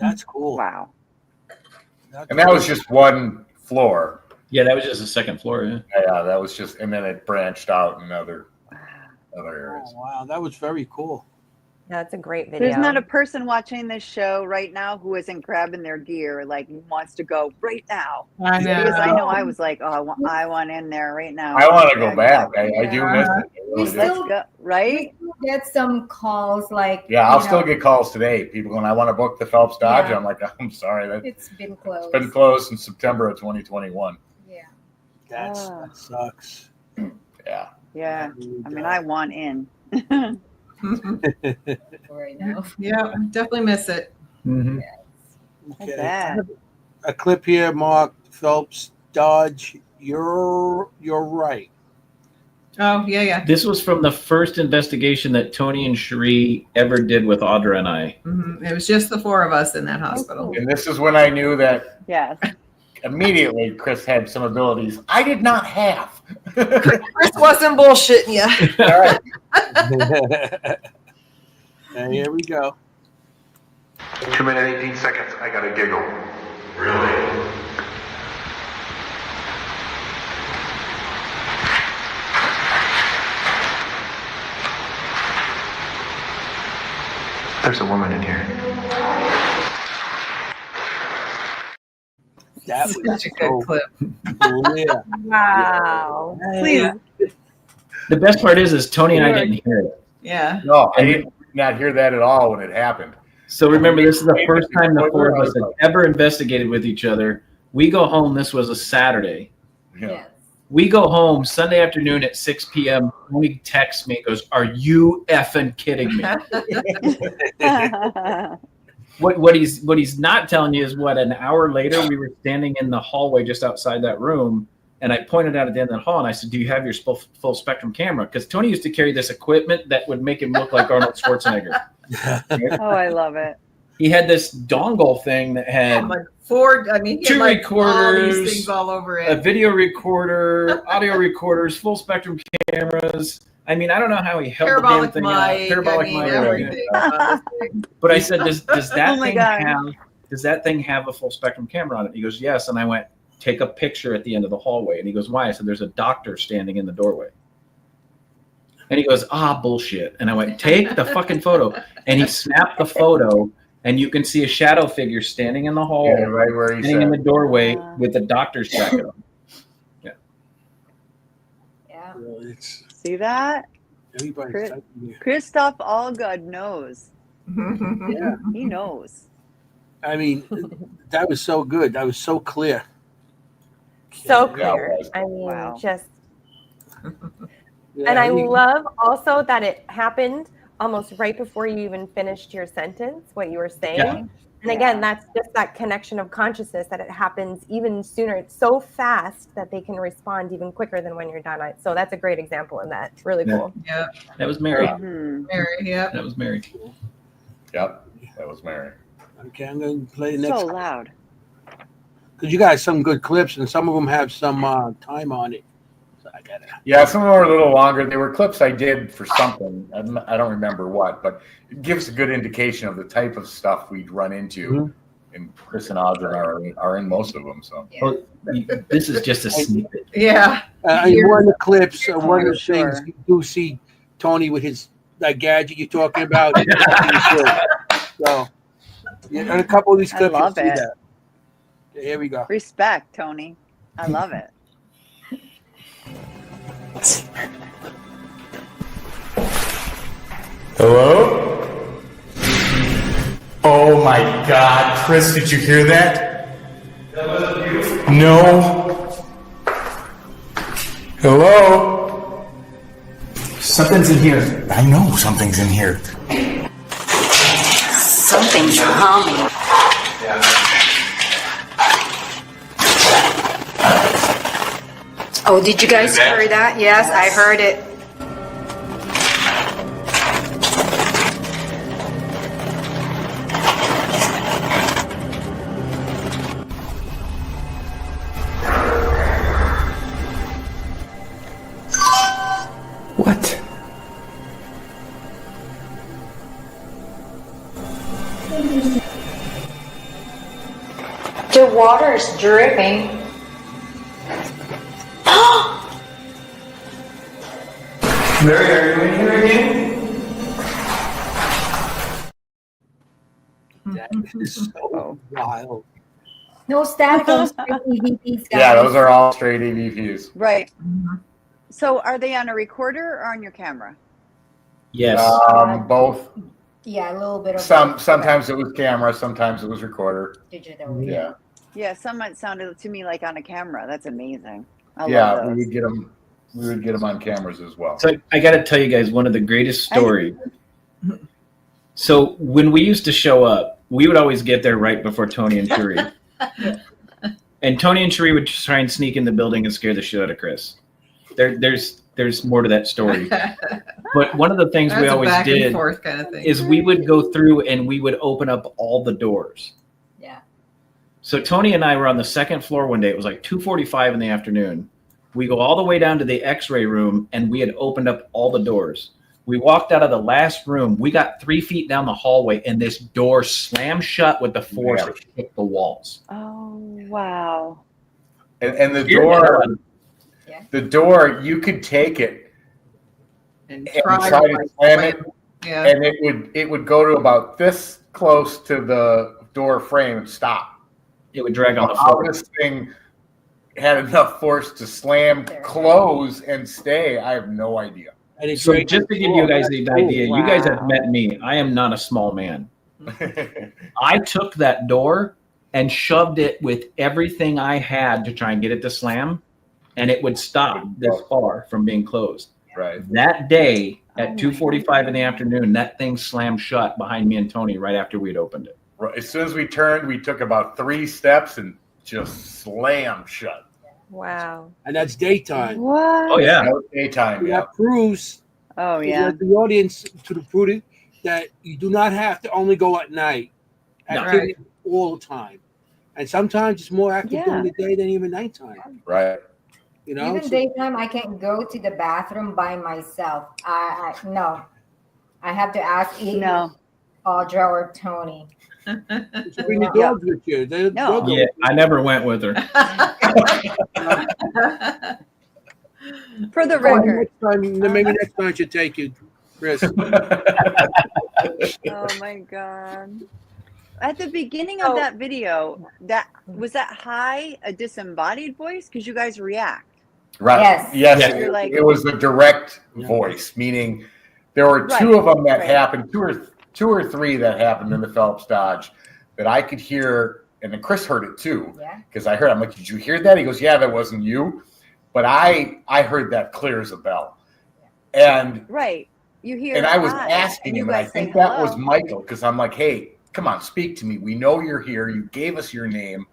That's cool. Wow. That's And that was just one floor. Yeah, that was just the second floor. Yeah. Yeah, that was just, and then it branched out in other areas. Oh, wow, that was very cool. That's a great video. There's not a person watching this show right now who isn't grabbing their gear, like wants to go right now. I know. Because I know I was like, oh, I want in there right now. I want to go back. I do Yeah. miss it. I We really do. Let's still- go, right? We still get some calls like. Yeah, I'll you still know, get calls today. People when I want to book the Phelps Dodge, Yeah. I'm like, I'm sorry, It's been closed. it's been closed since September of 2021. Yeah. That sucks. Yeah. Yeah. Really I mean, does. I want in. Right now. Yeah, definitely miss it. Mhm. Okay. bet. I have a clip here, Mark Phelps Dodge. You're right. Oh, yeah. This was from the first investigation that Tony and Cherie ever did with Audra and I. It was just the 4 of us in that hospital. And this is when I knew that Yes. immediately Chris had some abilities I did not have. Chris wasn't bullshitting you. All right. And here we go. 2 minutes, 18 seconds. I got a giggle. Really? There's a woman in here. That was Such a good clip. clear. Wow. Please. The best part is Tony and I didn't hear it. Yeah. No, I did not hear that at all when it happened. So remember, this is the first time the 4 of us had ever investigated with each other. We go home. This was a Saturday. Yeah. Yes. We go home Sunday afternoon at 6 p.m. Tony texts me and goes, "Are you effing kidding me?" What he's not telling you is what an hour later we were standing in the hallway just outside that room, and I pointed out at the end of the hall and I said, "Do you have your full spectrum camera?" Because Tony used to carry this equipment that would make him look like Arnold Schwarzenegger. Oh, I love it. He had this dongle thing that had Like 4, I mean, he had two like all recorders, these things all over a it. video recorder, audio recorders, full spectrum cameras. I mean, I don't know how he held Parabolic the mic, damn thing out. Parabolic I mean, mic. everything on this thing. But I said, does that Oh my thing God. does that thing have a full spectrum camera on it? He goes, yes. And I went, take a picture at the end of the hallway. And he goes, why? I said, there's a doctor standing in the doorway. And he goes, bullshit. And I went, take the fucking photo. And he snapped the photo, and you can see a shadow figure standing in the hall, Yeah, right where he standing in the said. doorway with the doctor's jacket on. Yeah. Well, it's See that? everybody's Chris- typing here. Christoph Allgood knows. Yeah. He knows. I mean, that was so good. That was so clear. So Yeah, it clear. was. I mean, Wow. just Yeah, and I he- love also that it happened almost right before you even finished your sentence, what you were saying. Yeah. And again, that's just that connection of consciousness that it happens even sooner. It's so fast that they can respond even quicker than when you're done. So that's a great example in that. Really Yeah. cool. Yeah, That was Mary. Mhm. Mary, yeah. That was Mary. Yep, that was Mary. Okay, I'm going to play the next So loud. because you guys some good clips and some of them have some time on it. So I gotta. Yeah, some of them were a little longer. They were clips I did for something. I don't remember what, but it gives a good indication of the type of stuff we'd run into. Mhm. And Chris and Audra are in most of them. So Well, this is just a snippet. Yeah. In one of the clips, one of the Sure. things you do see Tony with his that gadget you're talking about. So, yeah, and a couple of these I clips, you'll love see it. that. Okay, here we go. Respect, Tony. I love it. Hello? Oh my God, Chris, did you hear that? No. Hello? Something's in here. I know something's in here. Something's humming. Oh, did you guys hear that? Yes, I heard it. What? The water's dripping. Mary, are you in here again? That is so wild. No static on straight EVPs, guys. yeah, those are all straight EVPs. Right. So are they on a recorder or on your camera? Yes. Both. Yeah, a little bit of Sometimes it was camera, sometimes it was recorder. digital. Yeah. Yeah, some it sounded to me like on a camera. That's amazing. I Yeah, love we those. would get them. We would get them on cameras as well. So I got to tell you guys one of the greatest stories. So when we used to show up, we would always get there right before Tony and Cherie. And Tony and Cherie would try and sneak in the building and scare the shit out of Chris. There's more to that story. But one of the things we always back did and forth kind of thing. is we would go through and we would open up all the doors. Yeah. So Tony and I were on the second floor one day. It was like 2:45 in the afternoon. We go all the way down to the x-ray room and we had opened up all the doors. We walked out of the last room. We got 3 feet down the hallway and this door slammed shut with the force that shook the walls. Oh, wow. And the door, you could take it and try to slam it, Yeah. and it would go to about this close to the door frame and stop. It would drag on the How floor. this thing had enough force to slam, close, and stay, I have no idea. So just to give you guys the idea, you guys have met me. I am not a small man. I took that door and shoved it with everything I had to try and get it to slam, and it would stop this far from being closed. Right. That day at 2:45 in the afternoon, that thing slammed shut behind me and Tony right after we'd opened it. Right. As soon as we turned, we took about 3 steps and just slammed shut. Wow. And that's daytime. What? Oh yeah. That was daytime. And Yeah. that proves Oh, yeah. the audience to the prudent that you do not have to only go at night. No. Activity all the time. And sometimes it's more active Yeah. during the day than even nighttime. Right. You know? Even So- daytime, I can't go to the bathroom by myself. No. I have to ask either No. Audra or Tony. so bring the dogs with you. They'll No. go Yeah, I never went with her. For the Maybe record. maybe next time I should take you, Chris. Oh, my God. At the beginning of that video, was that high a disembodied voice? Because you guys react. Right. Yes. Yes. You're like- It was a direct voice, meaning there were 2 of them that happened, two or three that happened in the Phelps Dodge that I could hear, and then Chris heard it too. Yeah. Because I heard, I'm like, did you hear that? He goes, yeah, that wasn't you. But I heard that clear as a bell. And Right. You hear and I was hi, asking you him, and I guys say think that hello. was Michael, because I'm like, hey, come on, speak to me. We know you're here. You gave us your name.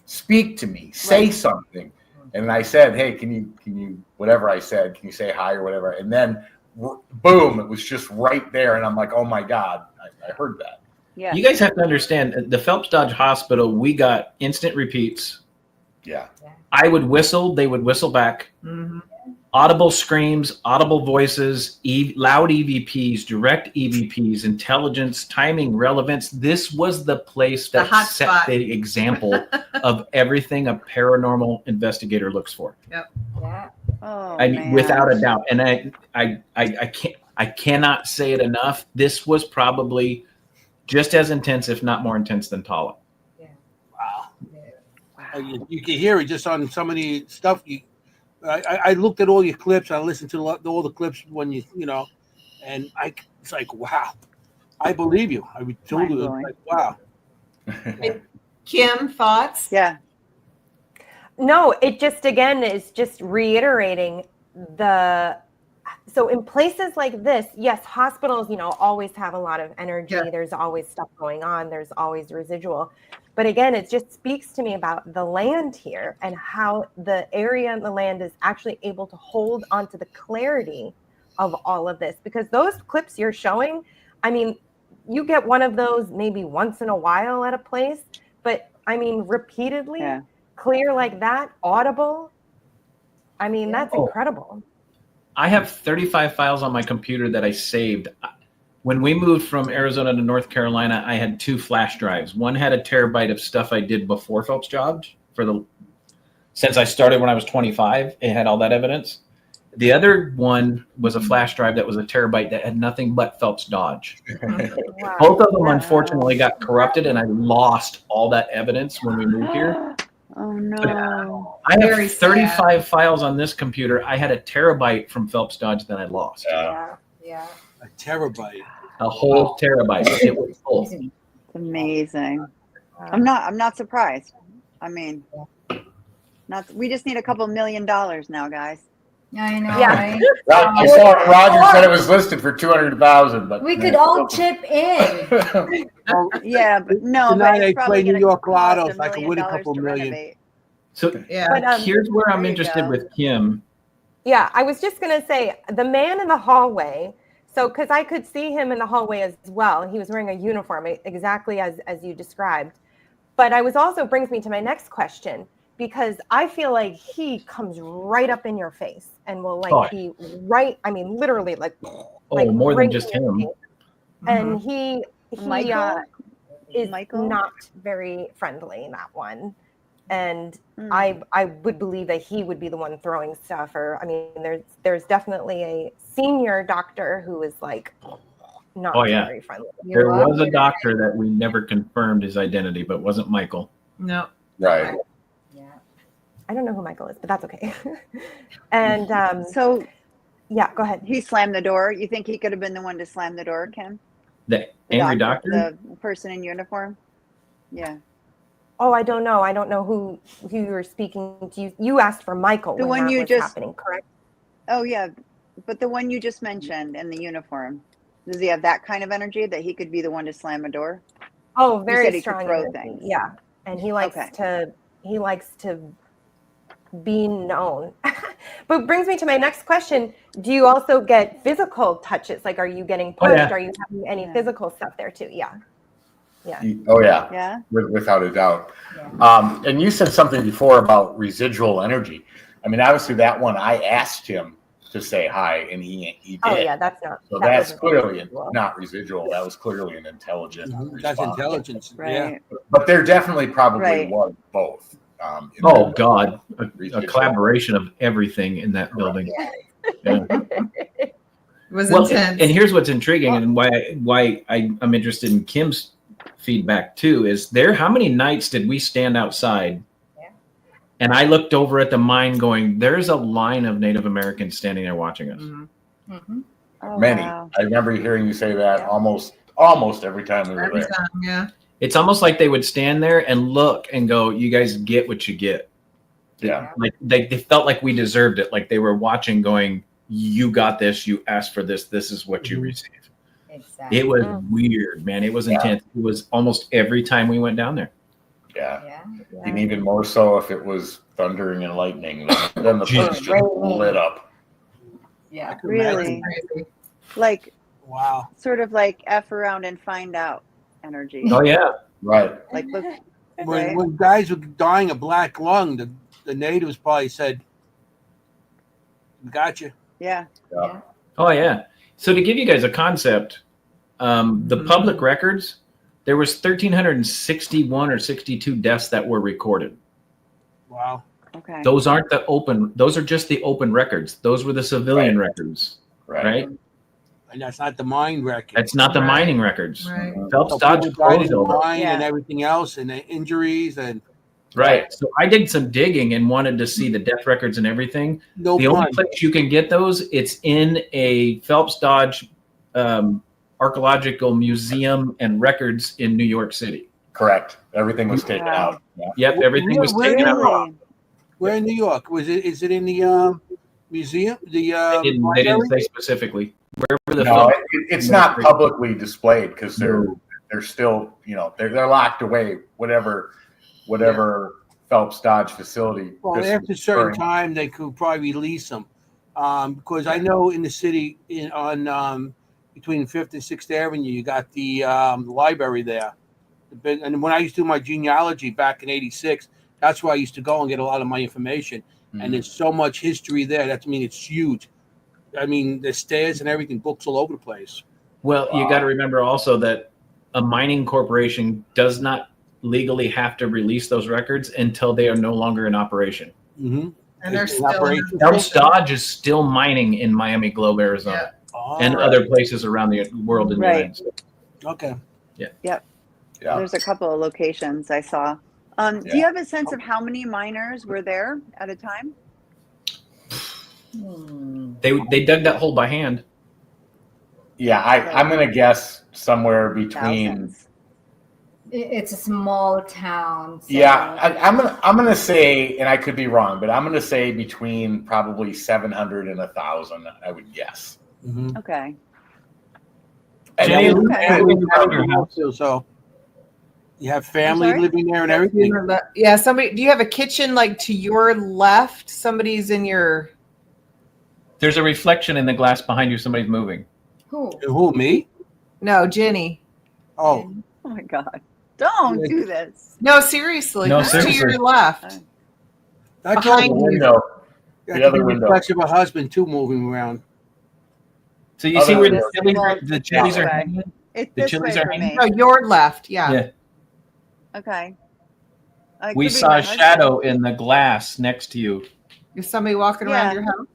Speak to me. Say something. And I said, hey, can you, whatever I said, can you say hi or whatever? And then, boom, it was just right there. And I'm like, oh my God, I heard that. Yeah. You guys have to understand, the Phelps Dodge Hospital, we got instant repeats. Yeah. I would whistle, they would whistle back. Audible screams, audible voices, loud EVPs, direct EVPs, intelligence, timing, relevance. This was the place that hot set spot. the example of everything a paranormal investigator looks for. Yep. Yeah. Oh, I man. without a doubt. And I cannot say it enough. This was probably just as intense, if not more intense, than Tala. You can hear it just on some of the stuff. I looked at all your clips. I listened to all the clips when you know, and it's like, wow, I believe you. I would told you, like, wow. Kim, thoughts? Yeah. No, it just again is just reiterating so in places like this, yes, hospitals, always have a lot of energy. Yeah. There's always stuff going on. There's always residual. But again, it just speaks to me about the land here and how the area and the land is actually able to hold onto the clarity of all of this. Because those clips you're showing, I mean, you get one of those maybe once in a while at a place, but I mean, repeatedly clear like that, audible. I mean, that's incredible. I have 35 files on my computer that I saved. When we moved from Arizona to North Carolina, I had 2 flash drives. One had a terabyte of stuff I did before Phelps Dodge since I started when I was 25. It had all that evidence. The other one was a flash drive that was a terabyte that had nothing but Phelps Dodge. Wow. Both of them unfortunately got corrupted, and I lost all that evidence when we moved here. Oh, no. I Very have 35 files on this computer. I had a terabyte from Phelps Dodge that I lost. Yeah. A terabyte. A whole terabyte. It was full. Amazing. I'm not surprised. I mean, we just need a couple $1 million now, guys. I know, Yeah. right? I saw Roger said it was listed for 200,000, but We could all chip in. Yeah, but no, but Tonight I it's probably play New gonna York cost Lotto, $1 so I can million win a couple to million. renovate. So Yeah. But here's where I'm there you interested go. with Kim. yeah, I was just going to say the man in the hallway. So, because I could see him in the hallway as well. He was wearing a uniform exactly as you described. But I was also brings me to my next question, because I feel like he comes right up in your face and will like Oh. be right. I mean, literally like More than right just in your him. face. And he Michael? is Michael? not very friendly, that one. And Mm. I would believe that he would be the one throwing stuff. Or I mean, there's definitely a senior doctor who is like not Oh, yeah. very friendly. There was a doctor that we never confirmed his identity, but it wasn't Michael. No. right. I don't know who Michael is, but that's okay. And So yeah, go ahead. he slammed the door. You think he could have been the one to slam the door, Kim? The angry doctor? The person in uniform? Yeah. Oh, I don't know. I don't know who you were speaking to. You asked for Michael The when one that you was just- happening, correct? Oh, yeah. But the one you just mentioned in the uniform, does he have that kind of energy that he could be the one to slam a door? Oh, said very he could strong throw energy. things. Yeah, and he likes to be known. But brings me to my next question: do you also get physical touches? Like, are you getting pushed? Oh, yeah. Are you having any physical stuff there too? Yeah. Oh yeah. Yeah. Without a doubt. And you said something before about residual energy. I mean, obviously that one I asked him to say hi, and he did. Oh yeah, that's not. So that that's wasn't clearly residual. not residual. That was clearly an intelligent That's response. intelligence. Right. Yeah. But there definitely probably Right. was both. In Oh there. God, a Residual. collaboration of everything in that building. Yeah. It was Well, intense. and here's what's intriguing, and why I'm interested in Kim's feedback too, is there. How many nights did we stand outside? And I looked over at the mine, going, "There's a line of Native Americans standing there watching us." Oh, Many. wow. I remember hearing you say that Yeah. almost every time we were Every there. time, yeah. It's almost like they would stand there and look and go, "You guys get what you get." Yeah. Like they felt like we deserved it. Like they were watching, going, "You got this. You asked for this. This is what you received." Exactly. It was weird, man. It was intense. It was almost every time we went down there. Yeah. Yeah. And even more so if it was thundering and lightning, then the place just lit up. Yeah. Really? Crazy. Like, Wow. sort of like F around and find out energy. Oh yeah. Right. Like, look, When, right? when guys were dying of black lung, the natives probably said, "Gotcha." Yeah. Oh yeah. So to give you guys a concept, the public records, there was 1,361 or 62 deaths that were recorded. Wow. Okay. Those aren't the open. Those are just the open records. Those were the civilian records, right? And that's not the mine record. That's not the mining records. Right. Phelps So Dodge people died in closed the over. mine and Yeah. everything else, and the injuries, and Right. So I did some digging and wanted to see the death records and everything. no The only pun. place you can get those, it's in a Phelps Dodge archaeological museum and records in New York City. Correct. Everything was taken Wow. out. Yeah. Yep, everything was Where- taken out. Really? Where in New York? Is it in the museum? The They didn't library? say specifically. Wherever the No, film, it's not publicly displayed because they're still, they're locked away. Whatever Phelps Dodge facility. Well, this after a is certain referring- time, they could probably release them. Because I know in the city, on between 5th and 6th Avenue, you got the library there. And when I used to do my genealogy back in '86, that's where I used to go and get a lot of my information. And there's so much history there. That means it's huge. I mean, the stairs and everything, books all over the place. well, you got to remember also that a mining corporation does not legally have to release those records until they are no longer in operation. Mm-hmm. And they're It's still an operation. Phelps Dodge is still mining in Miami Globe, Arizona, and other places around the world in the Right. United States. Okay. Yeah. There's a couple of locations I saw. Do you have a sense of how many miners were there at a time? They dug that hole by hand. Yeah, I'm going to guess somewhere between. Thousands. It's a small town. So Yeah, I'm gonna say, and I could be wrong, but I'm gonna say between probably 700 and 1,000. I would guess. Mhm. Okay. And Jenny, then- Okay. who living out of your house? So you have family sorry? living there and everything. Yeah, somebody. Do you have a kitchen like to your left? Somebody's in your. There's a reflection in the glass behind you. Somebody's moving. Who, me? No, Jenny. Oh, Oh my God. Don't do this. No, seriously. No, who's seriously. to your left? that's Behind the all. window. That The could other be window. reflection of a husband too moving around. So you see where the Other- chilies Well, are, the chilies are way. hanging? It's The this chilies way are for hanging? me. No, your left. Yeah. Yeah. Okay. It We could be saw my a husband. shadow in the glass next to you. Is somebody walking around Yeah. your house?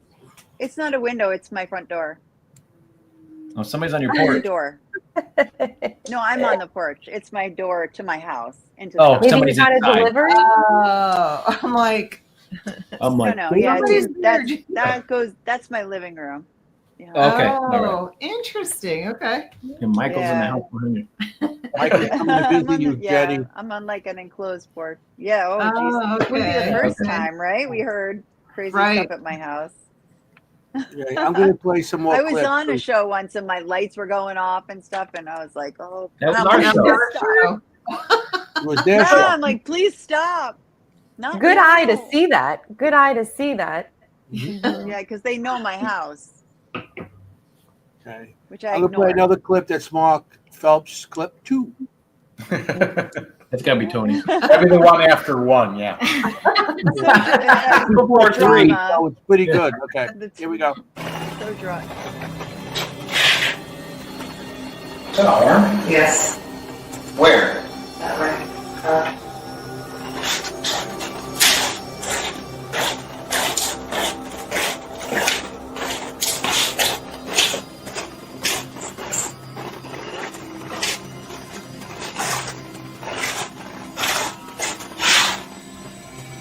It's not a window. It's my front door. Oh, somebody's on your It's a porch. door. No, I'm on the porch. It's my door to my house. Into the Oh, house. Maybe you somebody's got a inside. delivery? Oh, I'm like, I'm like, No, yeah, Somebody's that's my living room. Yeah. Okay, all right. oh, interesting. Okay. And Michael's in the Yeah. house behind you. Michael's coming to I'm visit on you, the- yeah, Jenny. I'm on like an enclosed porch. Yeah. Oh, Oh, jeez. It wouldn't be the okay. first Okay. time, right? We heard crazy Right. stuff at my house. Yeah, I'm going to play some more I was clips. on a show once and my lights were going off and stuff, and I was like, "Oh, That was I'm our like, show. "Please stop." It was their Yeah, show. I'm like, please stop. Not Good eye to now. see that. Good eye to see that. Yeah, because they know my house, Okay. which I I'm going to play ignore. another clip that's Mark Phelps clip 2. That's got to be Tony. Maybe the one after one. Yeah. Before three. Drama. Oh, it's pretty good. Okay, here we go. So drunk. Is that a horn? Yes. Where? That way.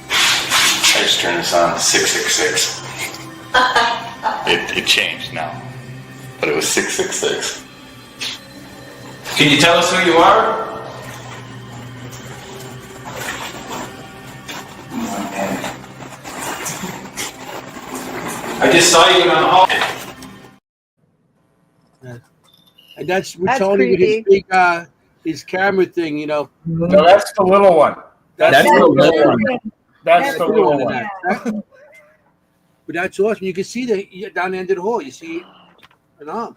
I just turned this on 666. It changed now, but it was 666. Can you tell us who you are? I just saw you in the hall. And that's That's Tony with his creepy. big, his camera thing, you know. No, that's the little one. That's the the little little one. one. That's the little one. That- But that's awesome. You can see down the end of the hall. You see an arm.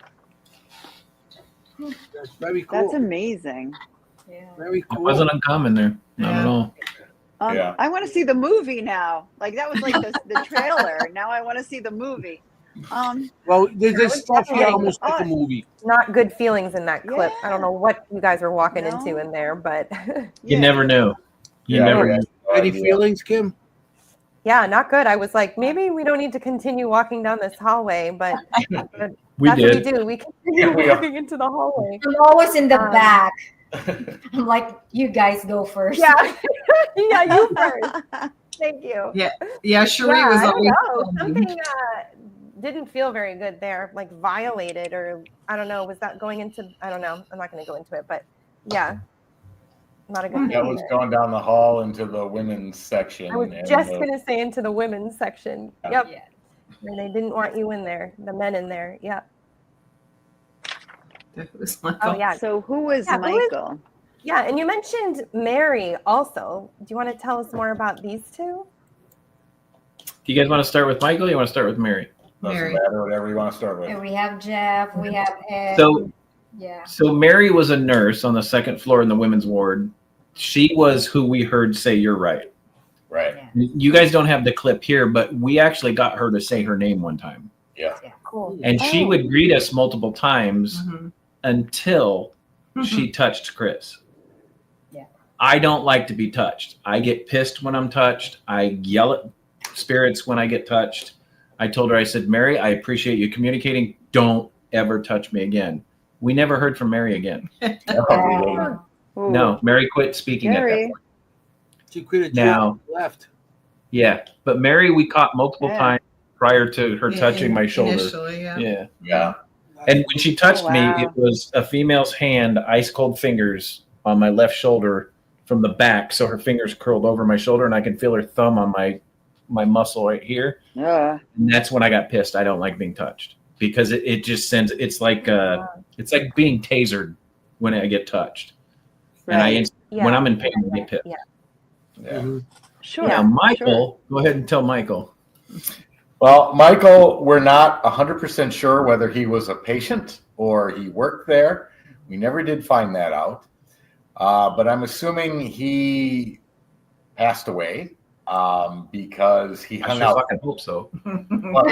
That's very cool. That's amazing. Very It cool. wasn't uncommon there. Not at Yeah. all. Yeah. I want to see the movie now. Like that was like the trailer. Now I want to see the movie. Well, there's was this stuff here definitely almost like a odd. movie. Not good feelings in that clip. I don't Yeah. know what you guys were walking No. into in there, but You Yeah. never knew. You Yeah, never we knew. had no Any idea. feelings, Kim? yeah, not good. I was like, maybe we don't need to continue walking down this hallway, but We that's what did. we do. We continue We are. walking into the hallway. I'm always in the Um, back. I'm like, you guys go first. Yeah, yeah, you first. Thank you. Yeah, Cherie Yeah, was I don't always. know. Something didn't feel very good there, like violated, or I don't know. Was that going into? I don't know. I'm not going to go into it, but yeah, not a good That thing was there. going down the hall into the women's section. I was and, just going to say into the women's section. Yep. Yeah. And they didn't want you in there, the men in there. Yep. It was like, Oh yeah. So who was Yeah, who is- Michael? Yeah, and you mentioned Mary also. Do you want to tell us more about these two? Do you guys want to start with Michael or you want to start with Mary? Doesn't Mary. matter, whatever you want to start with. And we have Jeff, we have Ed. So yeah. So Mary was a nurse on the second floor in the women's ward. She was who we heard say, "You're right." Right. You guys don't have the clip here, but we actually got her to say her name one time. Yeah. Cool. And she Oh. would greet us multiple times Mhm. until she touched Chris. Yeah. I don't like to be touched. I get pissed when I'm touched. I yell at spirits when I get touched. I told her, I said, Mary, I appreciate you communicating. Don't ever touch me again. We never heard from Mary again. Wow. Ooh. No, Mary quit speaking at that Mary. point. She could have Now- left. Yeah, but Mary, we caught multiple Yeah. times prior to her Yeah, touching my shoulder. Initially, yeah. Yeah. Yeah. And when she touched Oh, me, wow. it was a female's hand, ice cold fingers on my left shoulder from the back. So her fingers curled over my shoulder, and I could feel her thumb on my muscle right here. Yeah. And that's when I got pissed. I don't like being touched because it just sends. It's like being tasered when I get touched. And when I'm in pain, I get pissed. Yeah. Mhm. Sure. Now, Michael, go ahead and tell Michael. Well, Michael, we're not 100% sure whether he was a patient or he worked there. We never did find that out. But I'm assuming he passed away because he I hung sure out. fucking hope so. Well,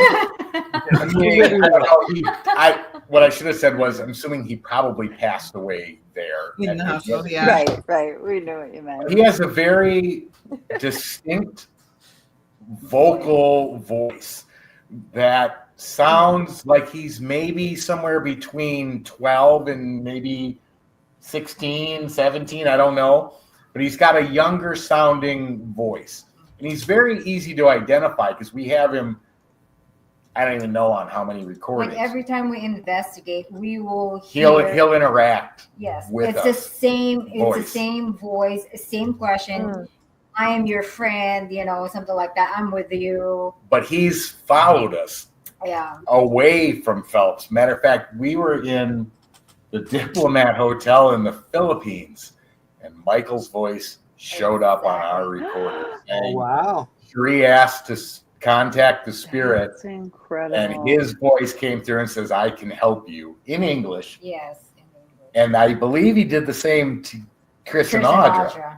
what I should have said was, I'm assuming he probably passed away there. In the hospital, yeah. Right. We knew what you meant. He has a very distinct vocal voice that sounds like he's maybe somewhere between 12 and maybe 16, 17, I don't know. But he's got a younger sounding voice. And he's very easy to identify because we have him, I don't even know on how many recordings. Like every time we investigate, we will He'll hear. interact. Yes, with it's us. the same. It's Voice. the same voice, same question. I am your friend, something like that. I'm with you. But he's followed us Yeah. away from Phelps. Matter of fact, we were in the Diplomat Hotel in the Philippines, and Michael's voice showed up on our recorder. Oh, And wow. Sheree asked to contact the spirit, That's incredible. and his voice came through and says, "I can help you," in English. Yes. And I believe he did the same to Chris and Audra.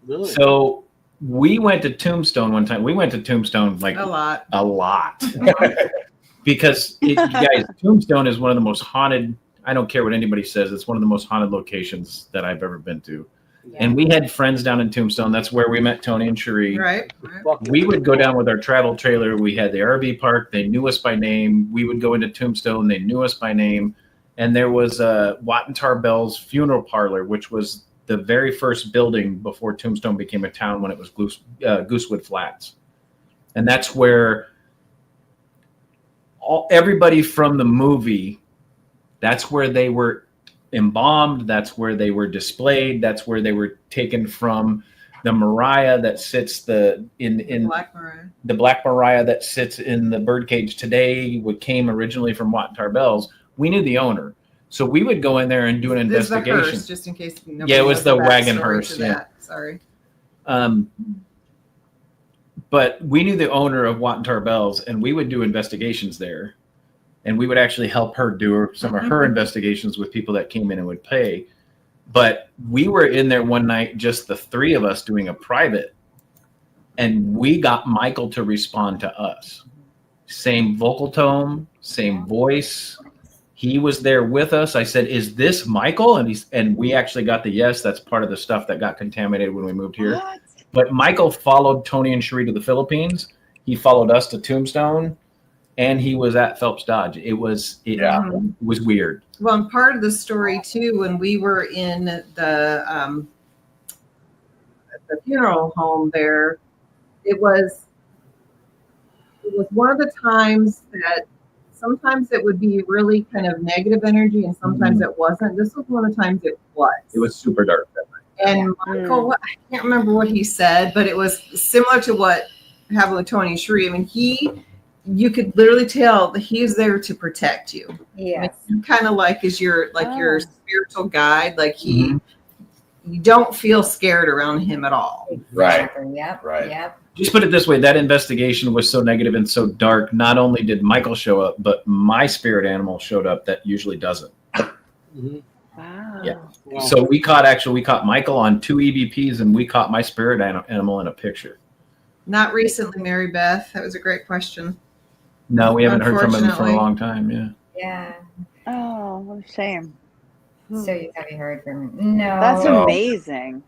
Really? So we went to Tombstone one time. We went to Tombstone like A lot. because you guys, Tombstone is one of the most haunted. I don't care what anybody says. It's one of the most haunted locations that I've ever been to. And we had friends down in Tombstone. That's where we met Tony and Cherie. Right. We would go down with our travel trailer. We had the RV park. They knew us by name. We would go into Tombstone. They knew us by name. And there was Watt and Tar Bell's funeral parlor, which was the very first building before Tombstone became a town when it was Goosewood Flats. And that's where everybody from the movie, that's where they were embalmed. That's where they were displayed. That's where they were taken from. The Mariah that sits in Black Mariah. The Black Mariah that sits in the birdcage today, what came originally from Watt and Tar Bell's. We knew the owner, so we would go in there and do an This is the investigation. hearse, just in case. Nobody Yeah, it was knows the backstory wagon to hearse. Yeah. that. Sorry. But we knew the owner of Watt and Tar Bell's, and we would do investigations there. And we would actually help her do some of her investigations with people that came in and would pay. But we were in there one night, just the three of us doing a private, and we got Michael to respond to us. Same vocal tone, same voice. He was there with us. I said, "Is this Michael?" And we actually got the yes. That's part of the stuff that got contaminated when we moved here. What? But Michael followed Tony and Cherie to the Philippines. He followed us to Tombstone, and he was at Phelps Dodge. It was weird. Well, and part of the story too, when we were in the funeral home there, it was one of the times that sometimes it would be really kind of negative energy, and sometimes it wasn't. This was one of the times it was. It was super dark that night. And Michael, I can't remember what he said, but it was similar to what happened with Tony and Cherie. I mean, you could literally tell that he is there to protect you. Yes. Kind of like as your your spiritual guide. Like you don't feel scared around him at all. Right. Yep. Right. Yep. Just put it this way, that investigation was so negative and so dark. Not only did Michael show up, but my spirit animal showed up that usually doesn't. Mhm. Wow. Yeah. So we caught Michael on 2 EVPs, and we caught my spirit animal in a picture. Not recently, Mary Beth. That was a great question. No, we haven't heard from him for a Unfortunately. long time. Yeah. Yeah. Oh, what a shame. So you haven't heard from him? No. That's amazing.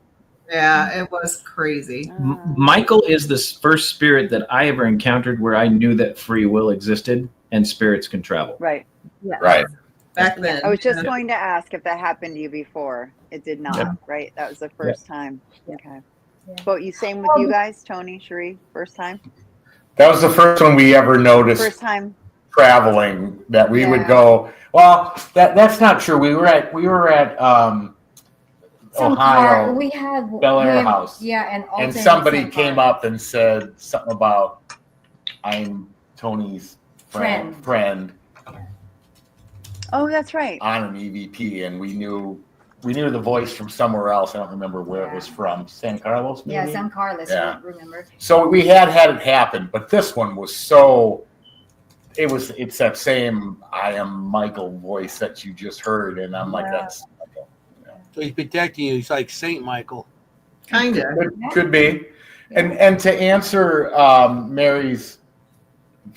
Yeah, it was crazy. Michael is the first spirit that I ever encountered where I knew that free will existed and spirits can travel. Right. Right. Back then. I was just going to ask if that happened to you before. It did not, Yep. right? That was the first time. Okay. Yeah. But you same with you guys, Tony, Cherie, first time? That was the first one we ever noticed. First time. traveling that we would go. Well, that's not true. We were at Ohio. We had Bel Air House. Yeah, and also And somebody came up and said something about I'm Tony's friend Oh, that's right. on an EVP, and we knew the voice from somewhere else. I don't remember where it was from. San Carlos, maybe? Yeah, San Carlos. Yeah. Remember? So we had it happen, but this one was so. It's that same I am Michael voice that you just heard, and I'm like, that's Michael. So he's protecting you. He's like Saint Michael. Kind of. Could be. And to answer Mary's,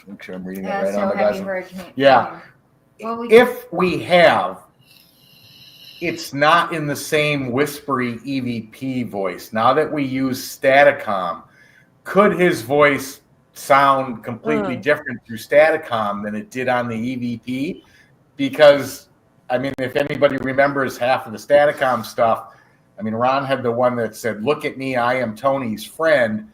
make sure I'm reading it right So on the have you guys. heard him? Yeah. Well, If we have, it's not in the same whispery EVP voice. Now that we use Staticom, could his voice sound completely different through Staticom than it did on the EVP? Because, I mean, if anybody remembers half of the Staticom stuff, I mean, Ron had the one that said, "Look at me, I am Tony's friend."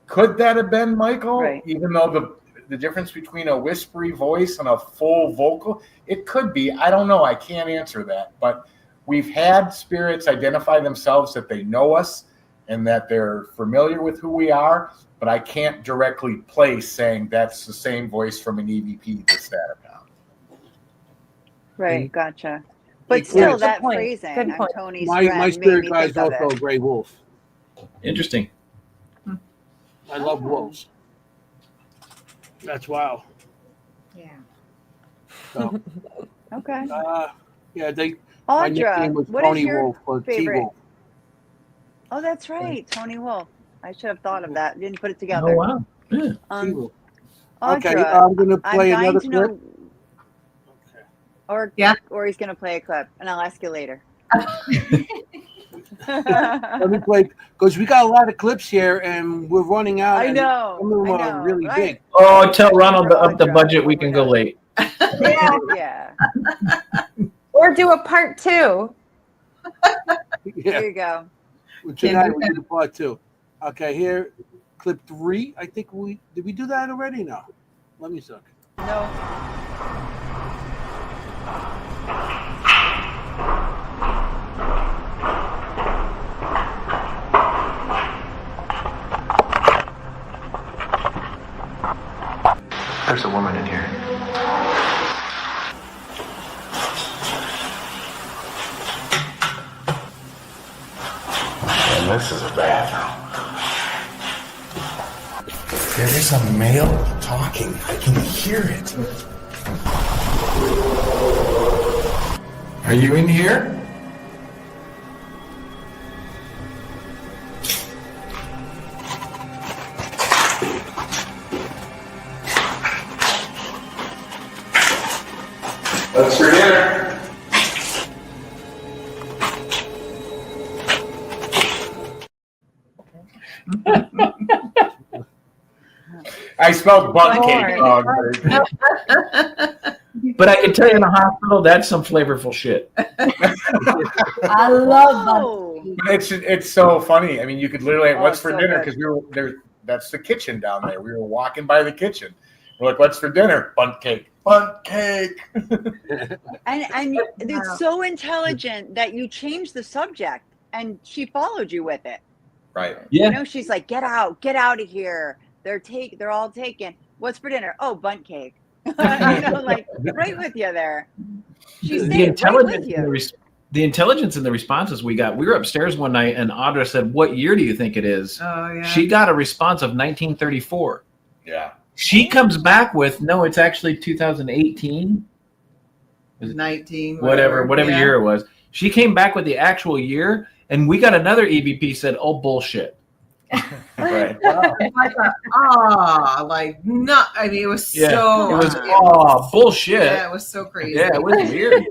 Could that have been Michael? Right. Even though the difference between a whispery voice and a full vocal, it could be. I don't know. I can't answer that. But we've had spirits identify themselves that they know us and that they're familiar with who we are, but I can't directly place saying that's the same voice from an EVP to Staticom. Right, gotcha. But Good still, point. that Good point. phrasing, Good I'm point. Tony's My friend, spirit made me guy is think of also a it. gray wolf. Interesting. I love wolves. That's wow. Yeah. So, Okay. yeah, my Audra, nickname was what is Tony your Wolf or favorite? T-Wolf. Oh, that's right, Tony Wolf. I should have thought of that. Didn't put it Oh together. wow. Yeah. T-Wolf. Audra, Okay, I'm going to I'm play dying another to clip. know, or Yeah. or he's going to play a clip, and I'll ask you later. Let me play, because we got a lot of clips here, and we're running out. I and know. Some of them I are know, really right? big. Oh, tell Ronald to up the Audra, budget. We oh can my go God. late. Yeah. Or do a part 2. Yeah. There you go. Well, tonight we did a part 2. Okay, here, clip 3. I think did we do that already? No. Let me look. No. There's a woman in here. And this is a bathroom. There is a male talking. I can hear it. Are you in here? What's for dinner? I smelled butt cake. Lord. But I can tell you in the hospital, that's some flavorful shit. I love Oh, It's so funny. I mean, you could literally, Oh, what's for so dinner? good. Because we were there. That's the kitchen down there. We were walking by the kitchen. We're like, what's for dinner? Bunt cake. Bunt cake. and it's so intelligent that you changed the subject, and she followed you with it. Right. Yeah. You know, she's like, get out of here. They're all taken. What's for dinner? Oh, bunt cake. You know, like right with you there. She The stayed right intelligence, with and you. the intelligence and the responses we got. We were upstairs one night, and Audra said, "What year do you think it is?" Oh yeah. She got a response of 1934. Yeah. She comes back with, "No, it's actually 2018." 19. Whatever yeah. year it was. She came back with the actual year, and we got another EVP said, "Oh, bullshit." Right. I thought, like, no. I mean, it was Yeah. so. It was, bullshit. Yeah, it was so crazy. Yeah, it was weird.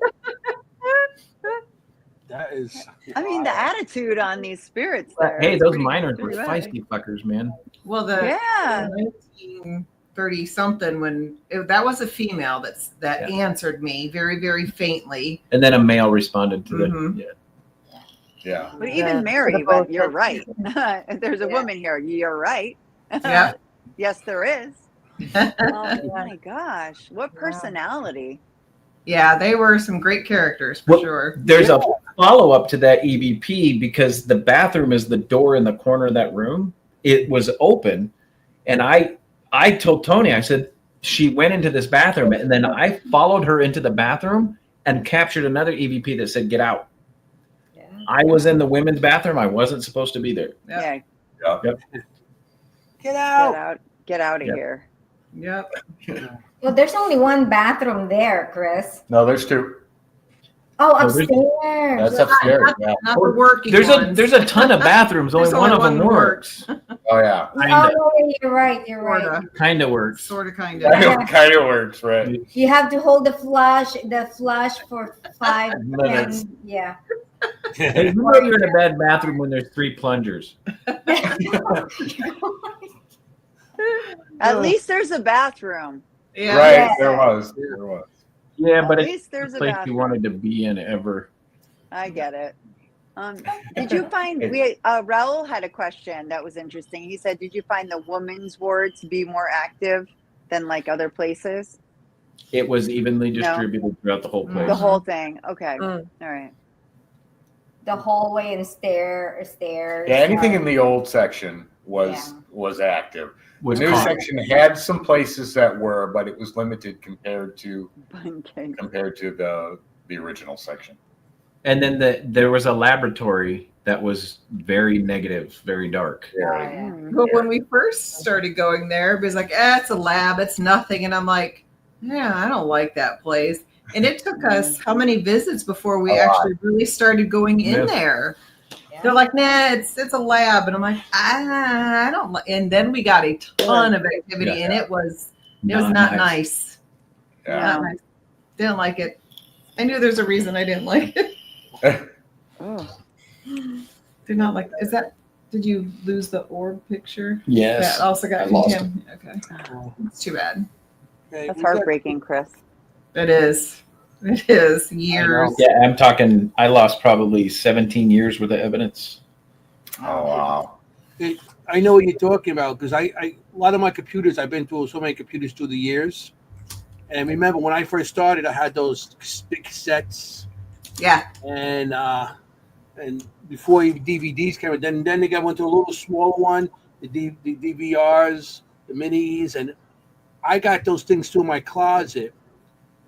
That is. I mean, the attitude on these spirits there. Hey, is those pretty- miners were pretty feisty fuckers, man. Well, the Yeah. 1930 something when that was a female that answered me very, very faintly. And then a male responded to Mhm. the. Yeah. Yeah. But even Mary went, you're right. If there's a woman here, you're right. Yeah. Yes, there is. Oh my gosh, what personality! Yeah, they were some great characters for Well, sure. There's a follow up to that EVP because the bathroom is the door in the corner of that room. It was open, and I told Tony, I said she went into this bathroom, and then I followed her into the bathroom and captured another EVP that said "Get out." Yeah. I was in the women's bathroom. I wasn't supposed to be there. Yeah, Yep. Get out. get out of Yep. here. Yep. Well, there's only one bathroom there, Chris. No, there's two. Oh, No, there's- upstairs. That's upstairs. Yeah. Not the working There's ones. a ton of bathrooms. Only There's one only of them one works. Oh yeah. Kinda. Oh, you're right. You're right. Sorta. Kind of works. Sorta, kinda. Yeah. Kind of works, right? You have to hold the flash for 5 Minutes. 10. Yeah. Hey, you know you're in a bad bathroom when there's 3 plungers. At least there's a bathroom. Yeah. Right. Yeah. There was. There was. Yeah, At but it's least there's the a place you bathroom. wanted to be in ever. I get it. Did you find Raul had a question that was interesting. He said, "Did you find the women's ward to be more active than like other places?" It was evenly distributed throughout the whole place. The whole thing. Okay. Mm. All right. The hallway and stairs. Yeah. Anything in the old section was active. The Was new caught. section had some places that were, but it was limited compared to Okay. the original section. And then there was a laboratory that was very negative, very dark. Yeah. But when we first started going there, it was like, it's a lab, it's nothing. And I'm like, yeah, I don't like that place. And it took us how many visits before we A lot. actually really started going in Yes. there? They're like, nah, it's a lab. And I'm like, I don't like. And then we got a ton of activity, and it was not nice. Yeah. Not nice. Didn't like it. I knew there's a reason I didn't like it. Oh. Did not like. Did you lose the orb picture? Yes. That also got I you, lost Tim. Okay. It's too bad. Okay, That's we got- heartbreaking, Chris. It is. It is years. Yeah, I'm talking, I lost probably 17 years worth of evidence. Oh wow. I know what you're talking about because I a lot of my computers, I've been through so many computers through the years. And remember when I first started, I had those big sets, Yeah. and before even DVDs came out, then they got went to a little smaller one, the DVRs, the minis, and I got those things through my closet,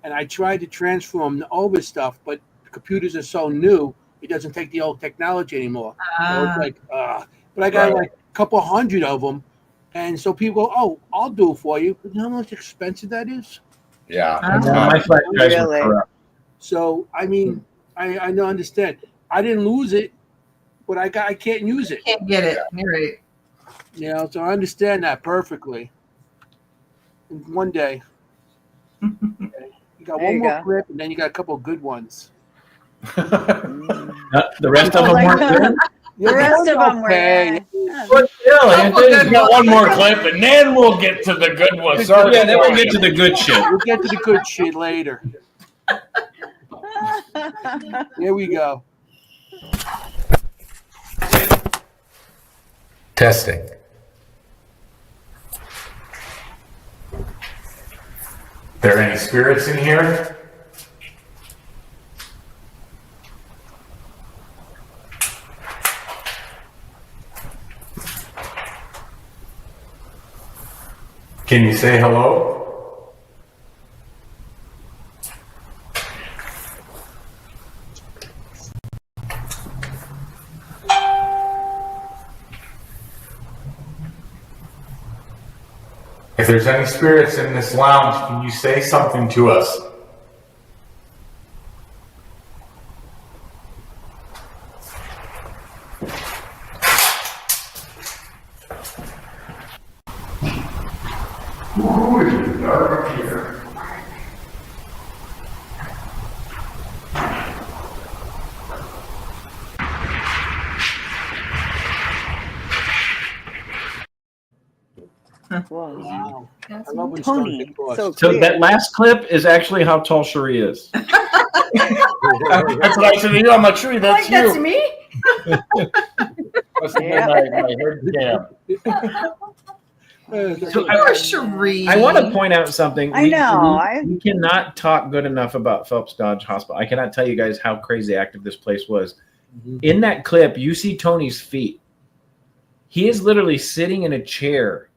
and I tried to transfer them over stuff, but computers are so new, it doesn't take the old technology anymore. So it's like, but I got like a couple hundred of them, and so people go, "Oh, I'll do it for you." But you know how much expensive that is? Yeah. My flash drives were Really? corrupt. So I mean, I don't understand. I didn't lose it, but I can't use it. Can't get it. You're right. You know, so I understand that perfectly. And one day, you got There one you more go. clip, and then you got a couple of good ones. The rest of them weren't good. The rest of them were. Okay. But still, We got one more clip, and then we'll get to the good ones. Sorry. yeah, then we'll get to the good shit. We'll get to the good shit later. Here we go. Testing. There any spirits in here? Can you say hello? If there's any spirits in this lounge, can you say something to us? Ooh, it's dark up here. Whoa. Wow. That's I love when stuff Tony, gets lost. so So clear. that last clip is actually how tall Cherie is. That's what I said to you on my tree. That's like, that's you. me? Must have been my head jam. So Poor Cherie. I want to point out something. I know. We cannot talk good enough about Phelps Dodge Hospital. I cannot tell you guys how crazy active this place was. In that clip, you see Tony's feet. He is literally sitting in a chair,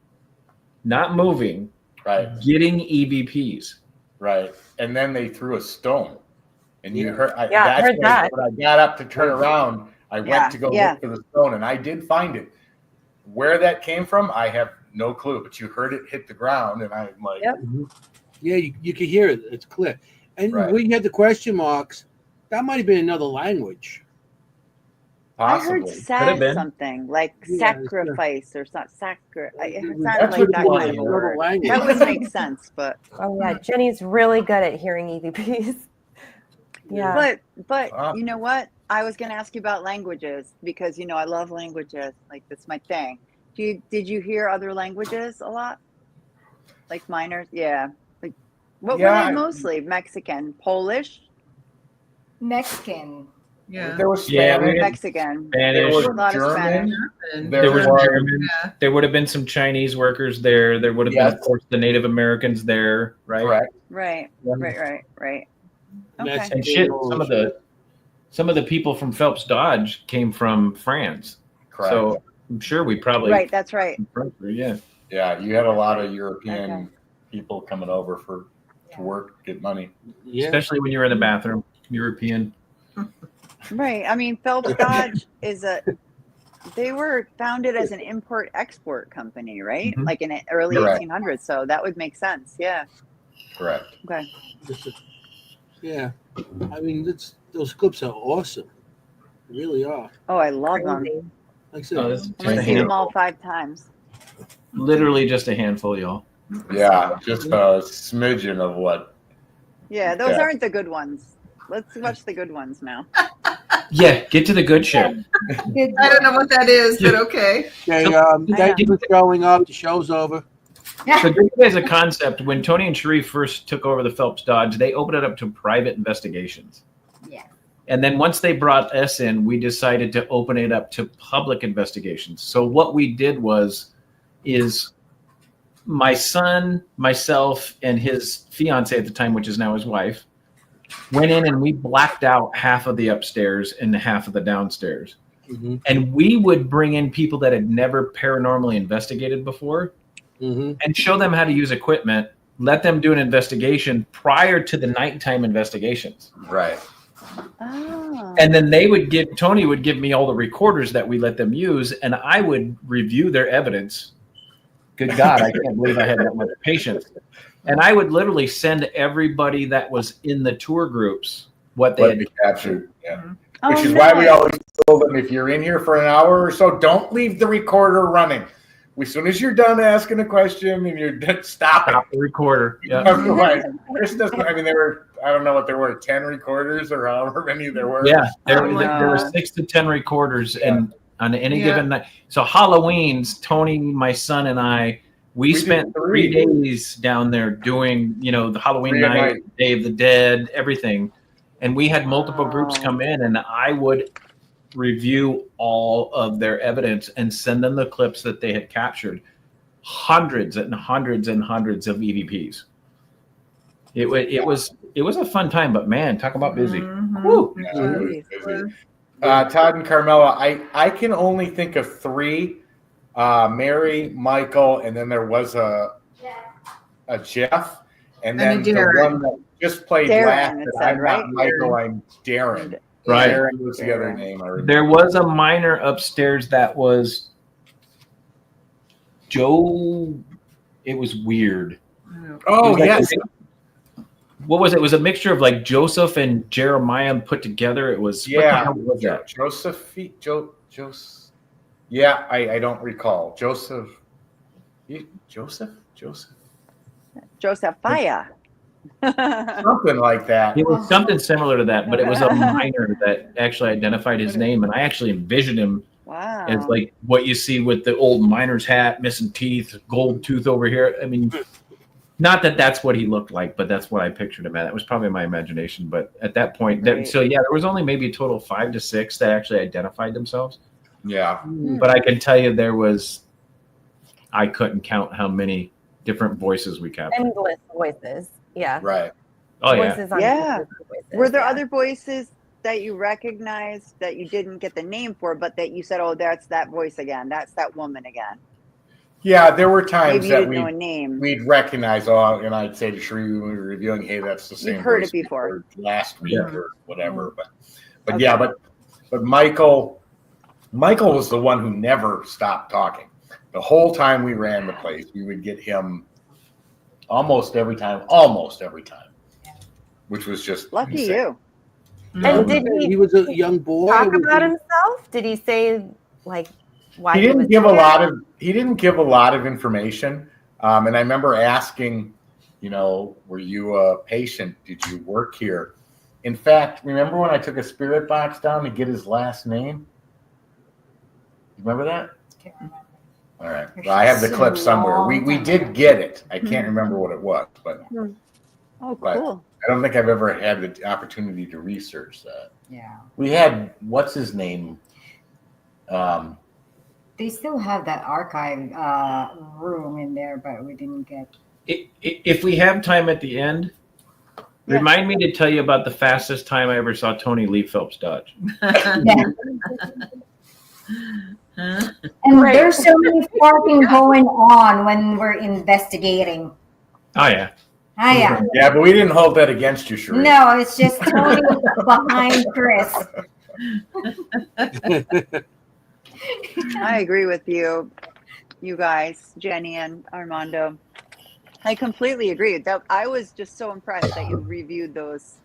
not moving, Right. getting EVPs. Right. And then they threw a stone. And you heard, I heard that. When I got up to turn around, I went to go look for the stone, and I did find it. Where that came from, I have no clue, but you heard it hit the ground, and I'm like, Yeah, you can hear it. It's clear. And when you had the question marks, that might have been another language. possibly. I heard something like sacrifice or something. It sounded like that kind of a word. That would make sense, but oh yeah, Jenny's really good at hearing EVPs. Yeah, but you know what? I was going to ask you about languages because I love languages. Like that's my thing. Did you hear other languages a lot? Like minors? Yeah. Like what were they mostly? Mexican, Polish, Mexican. Yeah. There was Spanish, Mexican. there was a lot of German. Spanish. There was German. There would have been some Chinese workers there. There would have been, of course, the Native Americans there, right? Correct. Right. Okay. And shit, some of the people from Phelps Dodge came from France. Correct. So I'm sure we probably that's right. Yeah. Yeah, you had a lot of European people coming over to work, get money. Yeah. Especially when you're in the bathroom, European. Right. I mean, Phelps Dodge they were founded as an import-export company, right? Mm-hmm. Like in the early 1800s. So that would make sense. Yeah. Correct. Okay. Yeah. I mean, those clips are awesome. They really are. Oh, I love them. Like I said, I'm going to see them all 5 times. Literally just a handful, y'all. Yeah, just a smidgen of what. Yeah, those aren't the good ones. Let's watch the good ones now. Yeah, get to the good shit. I don't know what that is, but okay. Okay, thank you for showing up. The show's over. So give you guys a concept. When Tony and Cherie first took over the Phelps Dodge, they opened it up to private investigations. Yeah. And then once they brought us in, we decided to open it up to public investigations. So what we did is my son, myself, and his fiance at the time, which is now his wife, went in and we blacked out half of the upstairs and half of the downstairs. Mm-hmm. And we would bring in people that had never paranormally investigated before and show them how to use equipment, let them do an investigation prior to the nighttime investigations. Right. Oh. And then Tony would give me all the recorders that we let them use, and I would review their evidence. Good God, I can't believe I had that much patience. And I would literally send everybody that was in the tour groups what they had captured. Yeah. Which is why we always told them, if you're in here for an hour or so, don't leave the recorder running. As soon as you're done asking a question and you're done, stop the recorder. Yeah. Right. Chris doesn't. I mean, I don't know what there were, 10 recorders or however many there were. Yeah, there were 6 to 10 recorders, and on any given night. So Halloween's, Tony, my son, and we spent 3 days down there doing, the Halloween night, Day of the Dead, everything. And we had multiple groups come in, and I would review all of their evidence and send them the clips that they had captured. Hundreds and hundreds and hundreds of EVPs. It was a fun time, but man, talk about busy. Woo. Yeah, it was busy. Todd and Carmela, I can only think of 3. Mary, Michael, and then there was a Jeff, and then the one that just played last. I'm not Michael, I'm Darren. Right. Darren was the other name. I remember. There was a minor upstairs that was Joe. It was weird. Oh, yes. What was it? It was a mixture of like Joseph and Jeremiah put together. It was, what the hell was that? Joseph. Yeah, I don't recall. Joseph. Josephiah. Something like that. It was something similar to that, but it was a minor that actually identified his name, and I actually envisioned him as like what you see with the old miner's hat, missing teeth, gold tooth over here. I mean, not that that's what he looked like, but that's what I pictured him at. That was probably my imagination. But at that point, there was only maybe a total of 5 to 6 that actually identified themselves. Yeah. But I can tell you there was, I couldn't count how many different voices we captured. Endless voices. Yeah. Right. Oh yeah. Voices on Yeah. voices, Were there yeah. other voices that you recognized that you didn't get the name for, but that you said, "Oh, that's that voice again. That's that woman again." Yeah, there were times Maybe you that didn't know a name. we'd recognize, and I'd say to Sheree when we were reviewing, hey, that's the same You've heard voice it before. we heard last week or whatever. But Okay. yeah, but Michael was the one who never stopped talking. The whole time we ran the place, we would get him almost every time, which was just Lucky insane. you. And did he was a young boy? talk or was about he- himself? Did he say like why He didn't was give there? he didn't give a lot of information. And I remember asking, were you a patient? Did you work here? In fact, remember when I took a spirit box down to get his last name? You remember that? All right. Well, I have the clip somewhere. We did get it. I can't remember what it was, but Oh, But- cool. I don't think I've ever had the opportunity to research that. Yeah. We had, what's his name? They still have that archive room in there, but we didn't get. If we have time at the end, Yeah. remind me to tell you about the fastest time I ever saw Tony leave Phelps Dodge. And there's so many farting going on when we're investigating. Oh yeah. Ah, yeah. Yeah, but we didn't hold that against you, Sheree. No, it's just Tony behind Chris. I agree with you guys, Jenny and Armando. I completely agree. That I was just so impressed that you reviewed those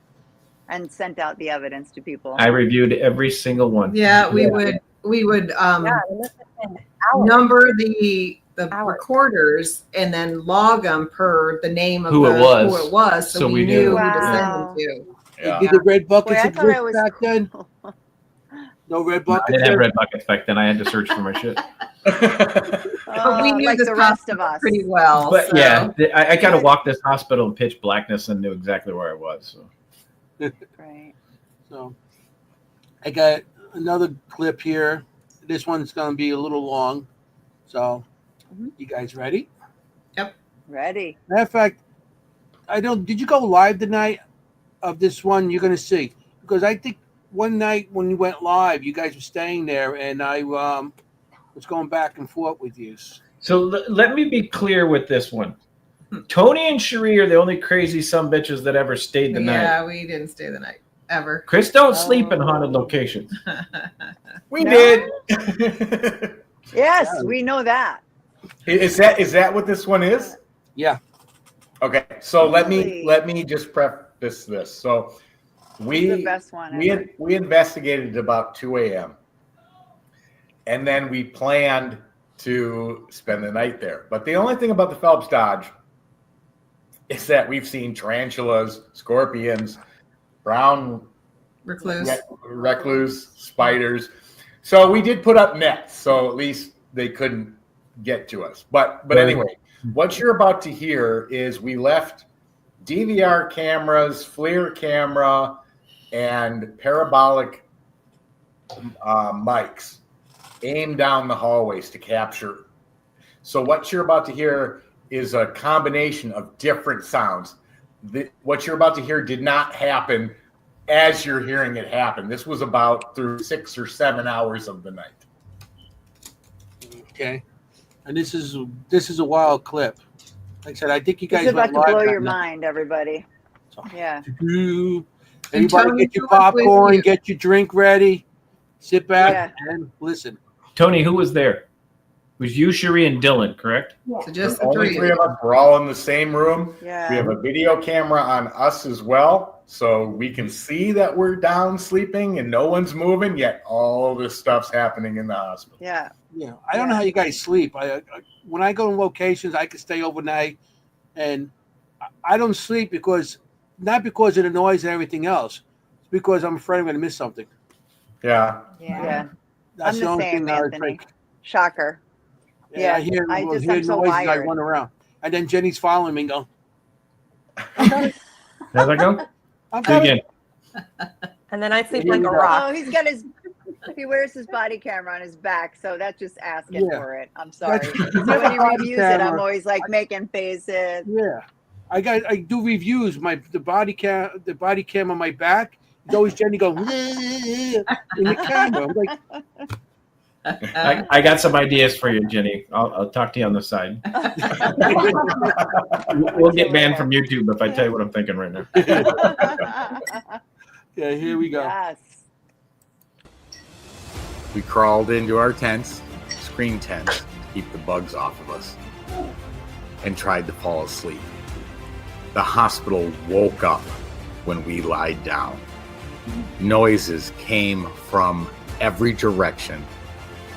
and sent out the evidence to people. I reviewed every single one. Yeah, we would Yeah, it must have been hours. number the Hours. recorders and then log them per the name of Who it was. who it was, so, So we we knew knew. who to send Wow. them to. Yeah. Did the red buckets Boy, I exist thought I was back then? No red I buckets. didn't have then? red buckets back then. I had to search for my shit. But we knew like this the rest hospital of us. pretty well. But so. yeah, I got to walk this hospital in pitch blackness and knew exactly where I was. So. Right. So I got another clip here. This one's going to be a little long. So you guys ready? Ready. Matter of fact, did you go live tonight of this one you're going to see? Because I think one night when you went live, you guys were staying there and I was going back and forth with you. So let me be clear with this one. Tony and Sheree are the only crazy sumbitches that ever stayed the night. Yeah, we didn't stay the night ever. Chris don't sleep in haunted locations. We No? did. Yes, we know that. Is that what this one is? Yeah. Okay, so Really? let me just preface this. So The best one. we ever. we investigated at about 2 a.m. and then we planned to spend the night there. But the only thing about the Phelps Dodge is that we've seen tarantulas, scorpions, brown recluse, spiders. So we did put up nets, so at least they couldn't get to us. But anyway, what you're about to hear is we left DVR cameras, FLIR camera, and parabolic mics aimed down the hallways to capture. So what you're about to hear is a combination of different sounds. What you're about to hear did not happen as you're hearing it happen. This was about through 6 or 7 hours of the night. Okay. And this is a wild clip. Like I said, I think you guys It's about went to live blow that your night. mind, everybody. Yeah. Everybody Tony get your was with popcorn, you. get your drink ready, sit back Yeah. and listen. Tony, who was there? It was you, Sheree, and Dylan, correct? So just the Only three. three of us were all in the same room. We Yeah. have a video camera on us as well, so we can see that we're down sleeping and no one's moving, yet all this stuff's happening in the hospital. Yeah. Yeah, I don't know how you guys sleep. When I go in locations, I can stay overnight, and I don't sleep not because of the noise and everything else. It's because I'm afraid I'm going to miss something. Yeah. Yeah. That's I'm the the only same, thing I Anthony. think. Shocker. Yeah, I hear, I well, just- hear I'm so noises. I wired. run around, and then Jenny's following me and go, How's that go? I'm Do it coming. again. And then I sleep Here like we a go. rock. Oh, he's got his If he wears his body camera on his back, so that's just asking Yeah. for it. I'm sorry. That's- So never when he body reviews it, I'm camera. always like making faces. Yeah, I do reviews. The body cam on my back. It's always Jenny going in the camera. I'm like, I got some ideas for you, Jenny. I'll talk to you on the side. We'll get banned from YouTube if I tell you what I'm thinking right now. yeah, here we go. Yes. We crawled into our tents, screen tents, to keep the bugs off of us, and tried to fall asleep. The hospital woke up when we lied down. Noises came from every direction.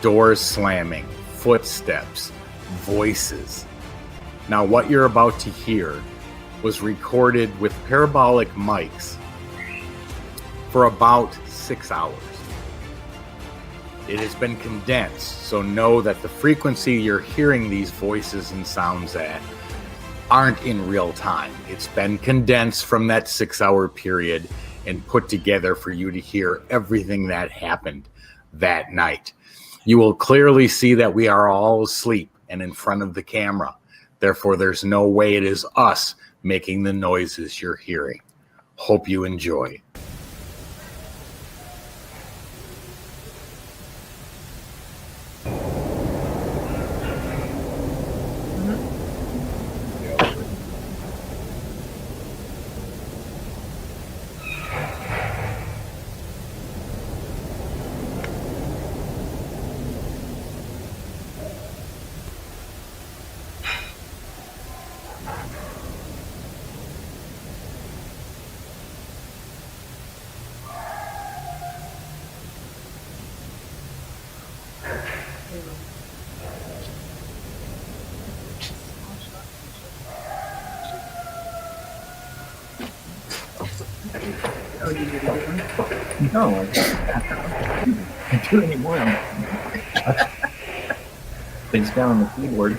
Doors slamming, footsteps, voices. Now, what you're about to hear was recorded with parabolic mics for about 6 hours. It has been condensed, so know that the frequency you're hearing these voices and sounds at aren't in real time. It's been condensed from that 6-hour period and put together for you to hear everything that happened that night. You will clearly see that we are all asleep and in front of the camera. Therefore, there's no way it is us making the noises you're hearing. Hope you enjoy. No, I can't do it anymore. Things down on the keyboard.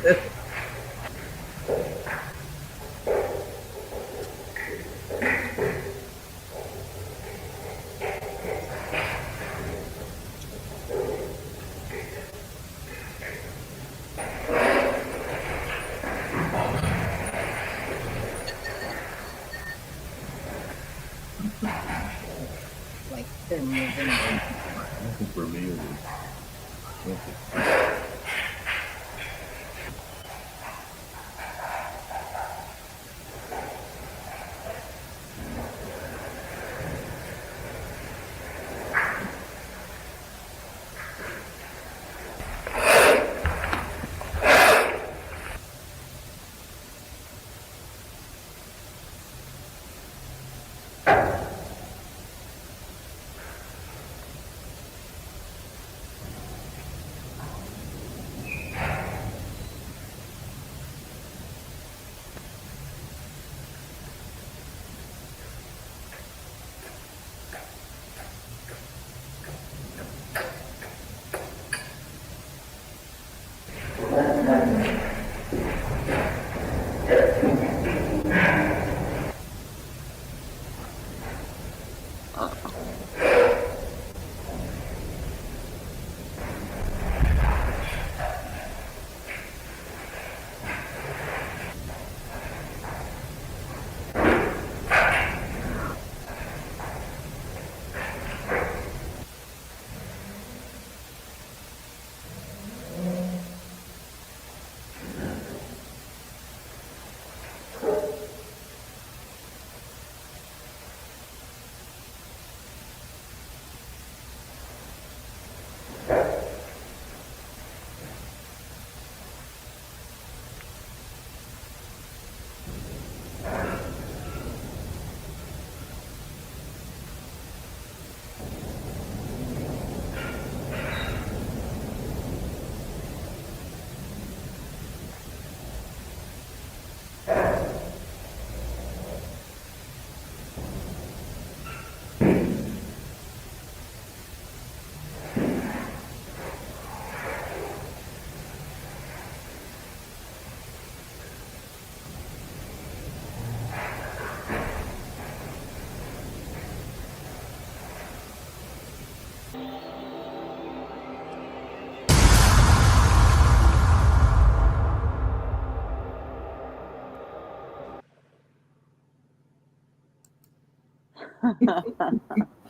Like they're moving. I think we're really.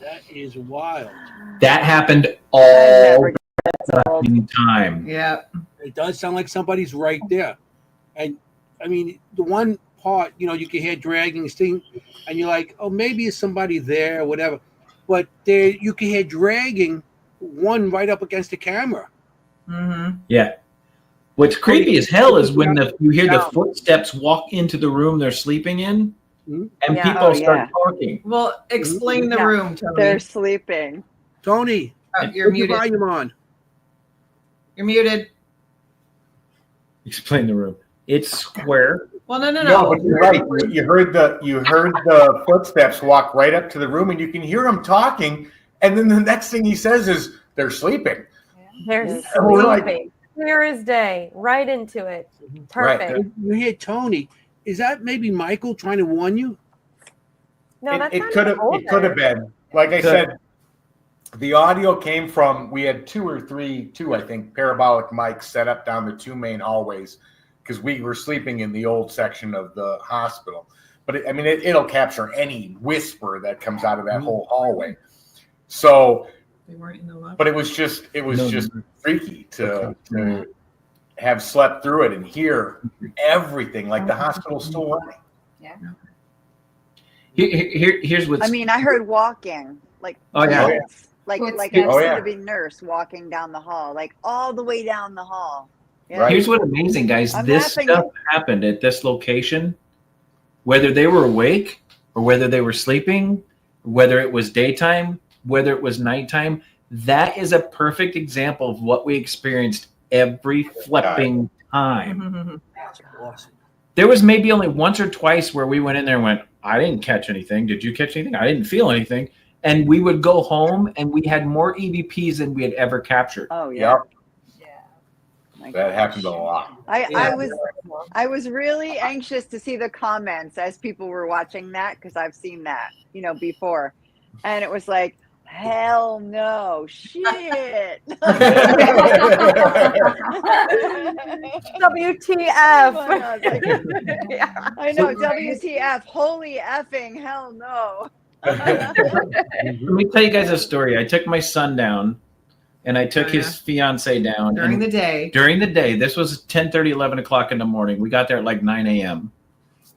That is wild. That happened I all never the fucking time. Yeah. It does sound like somebody's right there. And I mean, the one part, you can hear dragging thing, and you're like, oh, maybe it's somebody there or whatever. But there, you can hear dragging one right up against the camera. Mm-hmm. Yeah. What's creepy as hell is when you hear the Yeah. footsteps walk into the room they're sleeping in, Mhm. and Yeah. people Oh, start yeah. talking. Well, explain the Yeah. room, Tony. They're sleeping. Tony, Oh, you're put your muted. volume on. You're muted. Explain the room. It's square. Well, no. No, but you're right. You heard the footsteps walk right up to the room, and you can hear them talking. And then the next thing he says is, "They're sleeping." They're And we're like- sleeping. Clear as day. Right into it. Right. Perfect. You hear Tony. Is that maybe Michael trying to warn you? No, that's It not could have. older. It could have been. Like I Could. said, the audio came from. We had two, I think, parabolic mics set up down the two main hallways because we were sleeping in the old section of the hospital. But it'll capture any whisper that comes out of that whole hallway. So, They weren't in the lobby. but it was just freaky to have slept through it and hear everything like the hospital's still running. Here's what's. I mean, I heard walking, like Oh, yeah. kids, like a Oh, yeah. soon-to-be nurse walking down the hall, like all the way down the hall. Yeah. Right. Here's what's amazing, guys. I'm This laughing stuff happened at this location, whether they were awake or whether they were sleeping, whether it was daytime, whether it was nighttime. That is a perfect example of what we experienced every flipping time. Mm-hmm. That's awesome. There was maybe only once or twice where we went in there and went, I didn't catch anything. Did you catch anything? I didn't feel anything. And we would go home and we had more EVPs than we had ever captured. Oh yeah. Yep, My that gosh. happened a lot. I was really anxious to see the comments as people were watching that because I've seen that, before. And it was like, hell no, shit. WTF. Yeah. I know, WTF, holy effing hell no. Let me tell you guys a story. I took my son down and I took his fiance down. During and the day. During the day. This was 10:30, 11 o'clock in the morning. We got there at like 9 a.m.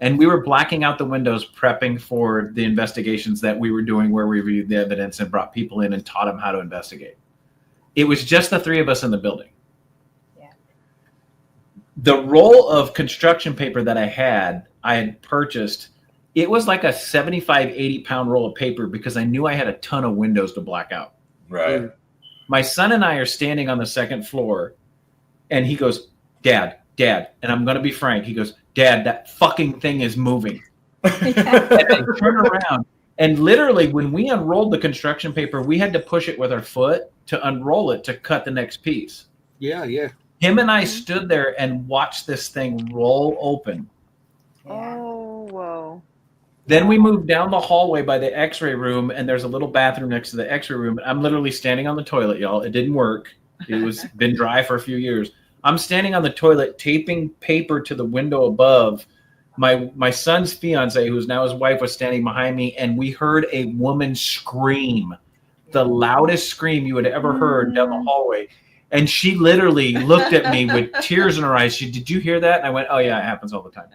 And we were blacking out the windows, prepping for the investigations that we were doing where we reviewed the evidence and brought people in and taught them how to investigate. It was just the three of us in the building. Yeah. The roll of construction paper that I had purchased. It was like a 75, 80-pound roll of paper because I knew I had a ton of windows to black out. Right. My son and I are standing on the second floor, and he goes, Dad, and I'm going to be frank. He goes, Dad, that fucking thing is moving. And I turn around, and literally when we unrolled the construction paper, we had to push it with our foot to unroll it to cut the next piece. Yeah. Him and I stood there and watched this thing roll open. Oh, whoa. Then we moved down the hallway by the x-ray room, and there's a little bathroom next to the x-ray room. I'm literally standing on the toilet, y'all. It didn't work. It was been dry for a few years. I'm standing on the toilet, taping paper to the window above. My son's fiance, who's now his wife, was standing behind me, and we heard a woman scream, the loudest scream you had ever heard down the hallway. And she literally looked at me with tears in her eyes. She, did you hear that? And I went, oh, yeah, it happens all the time.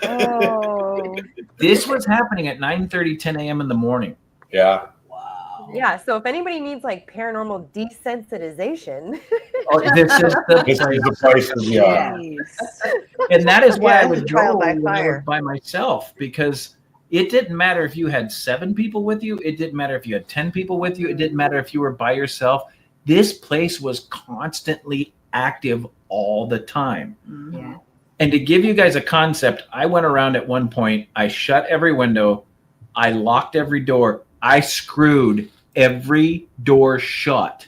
Oh. This was happening at 9:30, 10 a.m. in the morning. Yeah. Yeah. So if anybody needs like paranormal desensitization, This is This is the place. Yeah. and that is why Yeah, I it's would a trial go by when I fire. was by myself, because it didn't matter if you had 7 people with you. It didn't matter if you had 10 people with you. It didn't matter if you were by yourself. This place was constantly active all the time. Yeah. And to give you guys a concept, I went around at one point, I shut every window, I locked every door, I screwed every door shut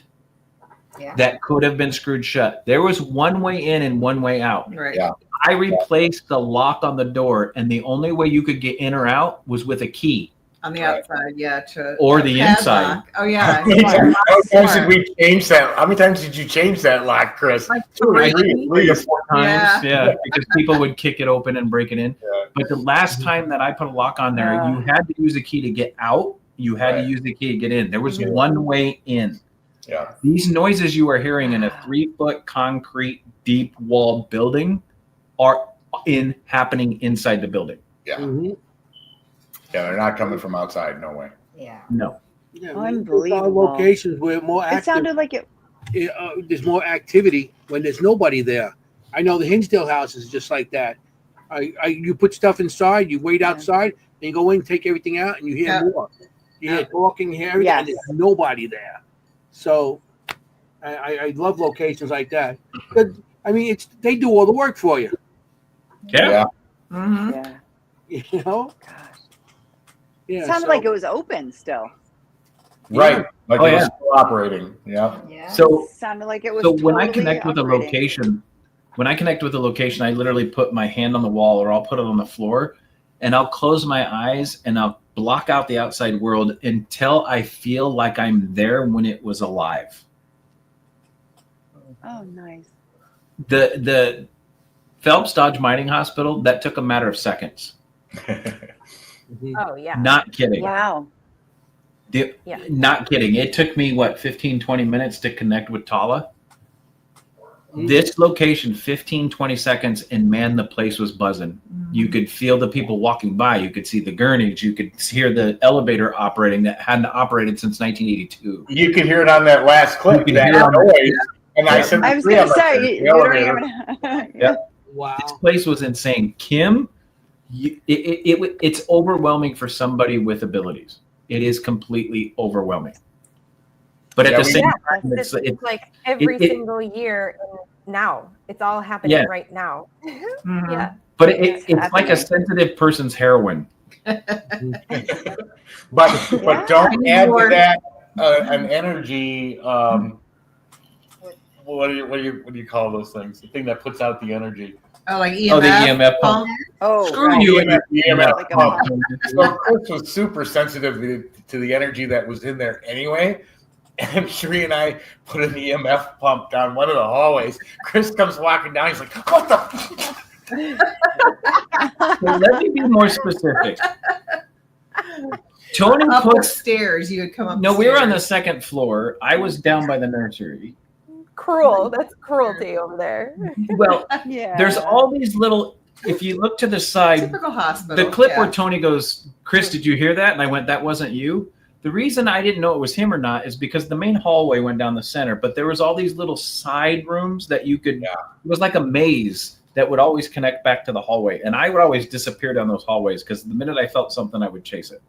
that could have been screwed shut. There was one way in and one way out. Right. Yeah. I replaced the lock on the door, and the only way you could get in or out was with a key. On the Right. outside, yeah. Or the padlock. inside. Oh yeah. How many times did we change that? How many times did you change that lock, Chris? Like Two or three. three, at least. Times, Yeah. because people would kick it open and break it in. Yeah. But the last time that I put a lock on there, you had to use a key to get out. You had to use the key to get in. There was one way in. Yeah. These noises you are hearing in a 3-foot concrete deep walled building are happening inside the building. Yeah. Mm-hmm. Yeah, they're not coming from outside. No way. Yeah. No. Yeah, Unbelievable. Locations where more active. It sounded like it. There's more activity when there's nobody there. I know the Hinsdale house is just like that. You put stuff inside, you wait outside, and you go in, take everything out, and you hear more. You hear talking, you hear everything, and there's nobody there. So I love locations like that. But I mean, they do all the work for you. Yeah. Mm-hmm. Yeah. You know. Gosh. Yeah. It sounded like it was open still. Right. Like Oh, it was yeah. still operating. Yeah. Yeah. So Sounded like it was. So when I totally connect with a operating. location, I literally put my hand on the wall or I'll put it on the floor and I'll close my eyes and I'll block out the outside world until I feel like I'm there when it was alive. Oh, nice. The Phelps Dodge Mining Hospital, that took a matter of seconds. Oh yeah. Not kidding. Wow. Not kidding. It took me, 15, 20 minutes to connect with Tala. This location, 15, 20 seconds, and man, the place was buzzing. You could feel the people walking by. You could see the gurneys. You could hear the elevator operating that hadn't operated since 1982. You could hear it on that last clip. You could That hear it on noise. And I said, I was going to say, you don't even. Yeah. Wow. This place was insane. Kim, it's overwhelming for somebody with abilities. It is completely overwhelming. But at the same time, it's like every single year now. It's all happening right now. Mm-hmm. Yeah. But it's like a sensitive person's heroin. but don't add to that an energy. What do you call those things? The thing that puts out the energy. Oh, like EMF. Oh, the EMF pump. Oh, Screw you and your EMF Like a pump. So Chris was super sensitive to the energy that was in there anyway. And Sheree and I put an EMF pump down one of the hallways. Chris comes walking down. He's like, "What the?" So let me be more specific. Tony up puts. stairs. You would come up. No, we were on the second floor. I was down by the nursery. Cruel. That's cruelty over there. Well, yeah. there's all these little. If you look to the side, Typical hospital. the clip where Tony goes, "Chris, did you hear that?" And I went, "That wasn't you." The reason I didn't know it was him or not is because the main hallway went down the center, but there was all these little side rooms that you could. It was like a maze that would always connect back to the hallway, and I would always disappear down those hallways because the minute I felt something, I would chase it.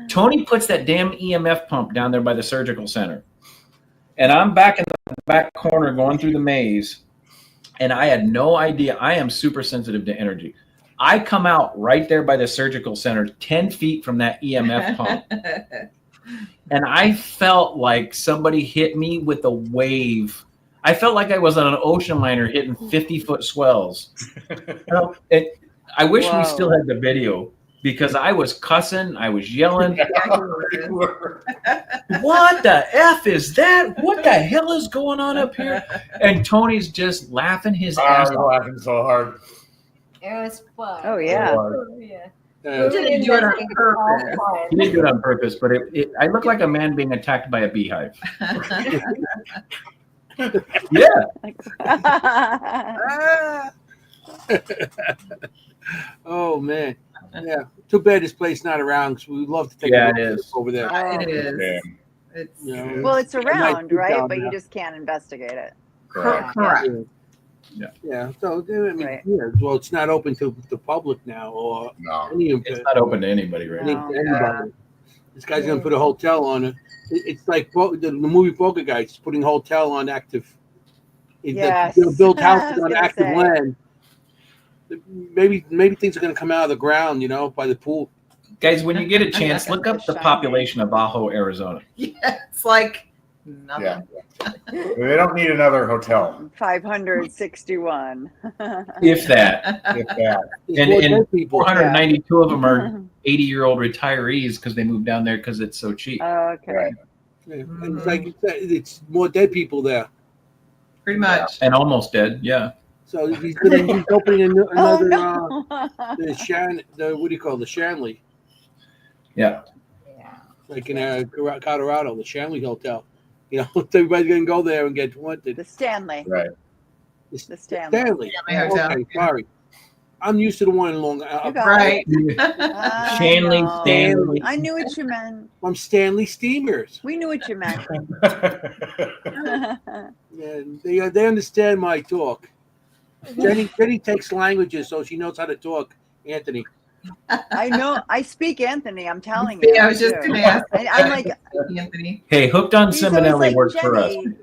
Tony puts that damn EMF pump down there by the surgical center, and I'm back in the back corner going through the maze, and I had no idea. I am super sensitive to energy. I come out right there by the surgical center, 10 feet from that EMF pump. And I felt like somebody hit me with a wave. I felt like I was on an ocean liner hitting 50-foot swells. I wish we still had the video because I was cussing. I was yelling. What the F is that? What the hell is going on up here? And Tony's just laughing his ass off. I was laughing so hard. It was fun. Oh, yeah. You didn't do it on purpose. He didn't do it on purpose, but I look like a man being attacked by a beehive. Yeah. Oh man, yeah. Too bad this place not around because we'd love to take a look over there. It is. It's, well, it's around, right? down But there. you just can't investigate it. correct. Yeah. So I mean, well, it's not open to the public now, or It's not open to anybody right now. anybody. This guy's gonna put a hotel on it. It's like the movie Poker Guys putting hotel on active. Yes. They'll build I houses was on gonna active say. land. Maybe things are gonna come out of the ground, by the pool. Guys, when you get a chance, look up the population of Bajo, Arizona. Yeah, it's like Nothing. Yeah. They don't need another hotel. 561. If that. If that. There's more And dead people. 492 of them are 80-year-old retirees because they moved down there because it's so cheap. Oh, okay. Right. Yeah. And it's like you said, it's more dead people there. Pretty much. And almost dead, yeah. So he's opening another Oh, no. the what do you call it? The Shanley, Yeah. like in Colorado, the Shanley Hotel. You know, everybody's gonna go there and get wanted. The Stanley. Right. The Stanley. Stanley. Stanley Hotel. Okay, sorry. I'm used to the one in Long Island. You got Right. I Shanley, know. Stanley. I knew what you meant. I'm Stanley Steamers. We knew what you meant. And they understand my talk. Jenny takes languages, so she knows how to talk. Anthony. I know. I speak Anthony. I'm telling you. Yeah, I was just going to ask. I'm like, Anthony. Hey, Hooked on he's always Simonelli like, works for us. Jenny,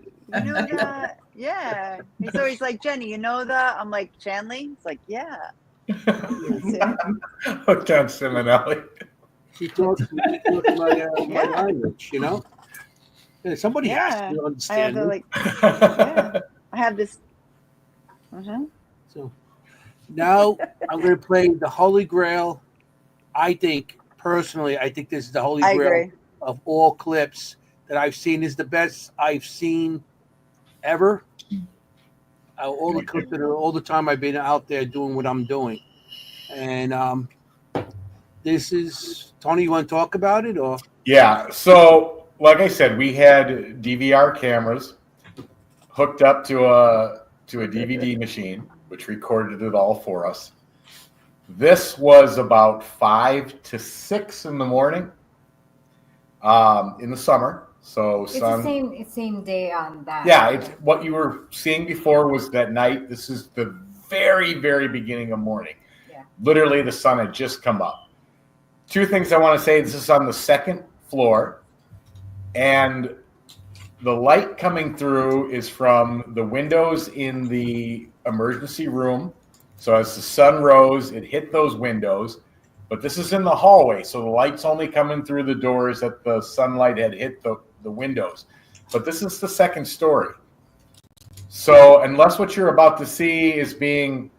you know that? Yeah. He's always like, Jenny, you know that? I'm like, Shanley? It's like, yeah. Hooked on Simonelli. She talks my language, you know? And somebody has Yeah. to I have understand to me. like, yeah. I have this. So now I'm going to play the Holy Grail. I think, personally, I think this is the Holy I Grail agree. of all clips that I've seen. This is the best I've seen ever. All the clips that are all the time I've been out there doing what I'm doing. And this is, Tony, you want to talk about it? Or Yeah. So, like I said, we had DVR cameras hooked up to a DVD machine, which recorded it all for us. This was about 5 to 6 in the morning, in the summer. So It's the same day on that. Yeah, it's what you were seeing before was that night. This is the very, very beginning of morning. Yeah. Literally, the sun had just come up. Two things I want to say. This is on the second floor, and the light coming through is from the windows in the emergency room. So as the sun rose, it hit those windows. But this is in the hallway, so the light's only coming through the doors that the sunlight had hit the windows. But this is the second story. So unless what you're about to see is being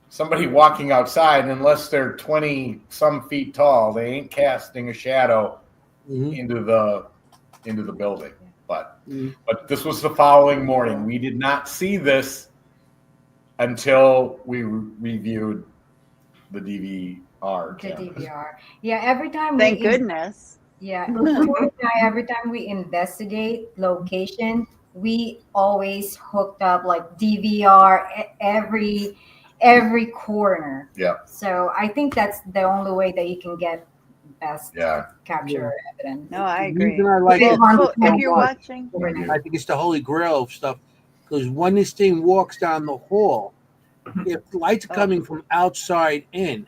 somebody walking outside, unless they're 20 some feet tall, they ain't casting a shadow into the building. But this was the following morning. We did not see this until we reviewed the DVR. The DVR. Yeah, every time. Thank goodness. Yeah, every time we investigate location, we always hooked up like DVR every corner. Yeah. So I think that's the only way that you can get best capture evidence. No, I the agree. reason I like it If you're watching, I think it's the Holy Grail of stuff, because when this thing walks down the hall, if lights are coming from outside in,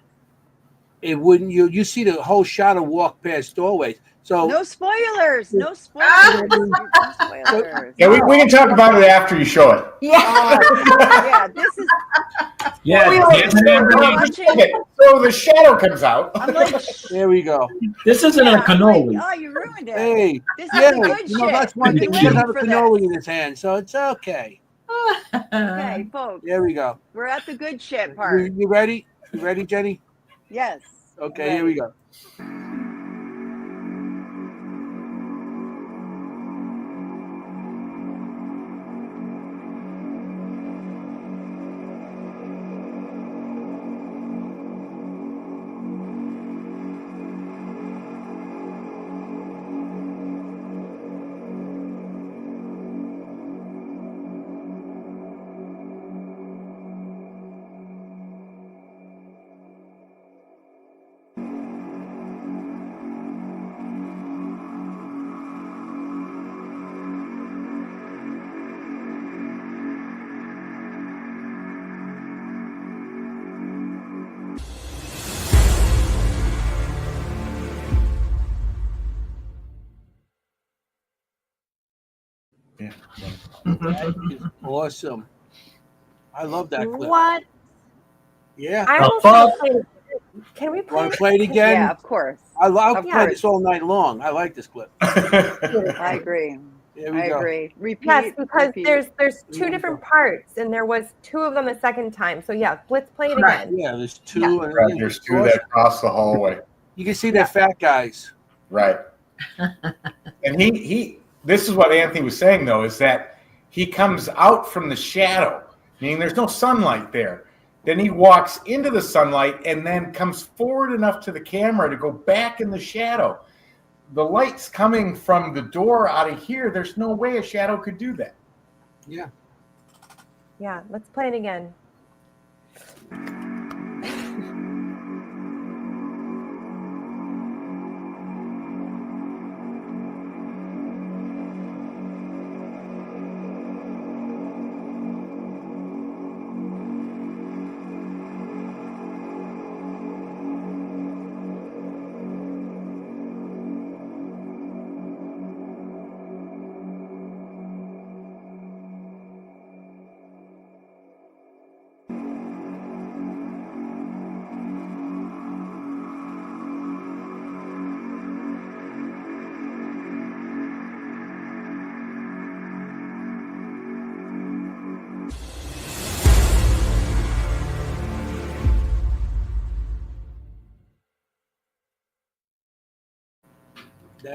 it wouldn't. You see the whole shadow walk past doorways. So no spoilers. No spoilers. No spoilers. Yeah, we can talk about it after you show it. Yeah, this is. Yeah, so the shadow comes out. I'm like, there we go. This isn't a cannoli. oh, you ruined it. Hey, This is the good you know, shit. that's one I've thing. been He doesn't waiting have a for cannoli this. in his hand, so it's okay. Okay, folks, There we go. we're at the good shit part. You ready? You ready, Jenny? Yes. Okay, here we go. Yeah. That is awesome. I love that clip. What? Yeah. I almost want to play it. Can we play Want to play it again? Yeah, of course. I'll Of play course. this all night long. I like this clip. I agree. There we I go. agree. Repeat. Yes, because repeat. there's There two you different go. parts, and there was two of them the second time. So yeah, let's play it Right. again. Yeah, there's two. And Right, there's two that cross the hallway. You can see that fat guys. Right. And he this is what Anthony was saying though, is that he comes out from the shadow, meaning there's no sunlight there. Then he walks into the sunlight and then comes forward enough to the camera to go back in the shadow. The light's coming from the door out of here. There's no way a shadow could do that. Yeah. Yeah, let's play it again.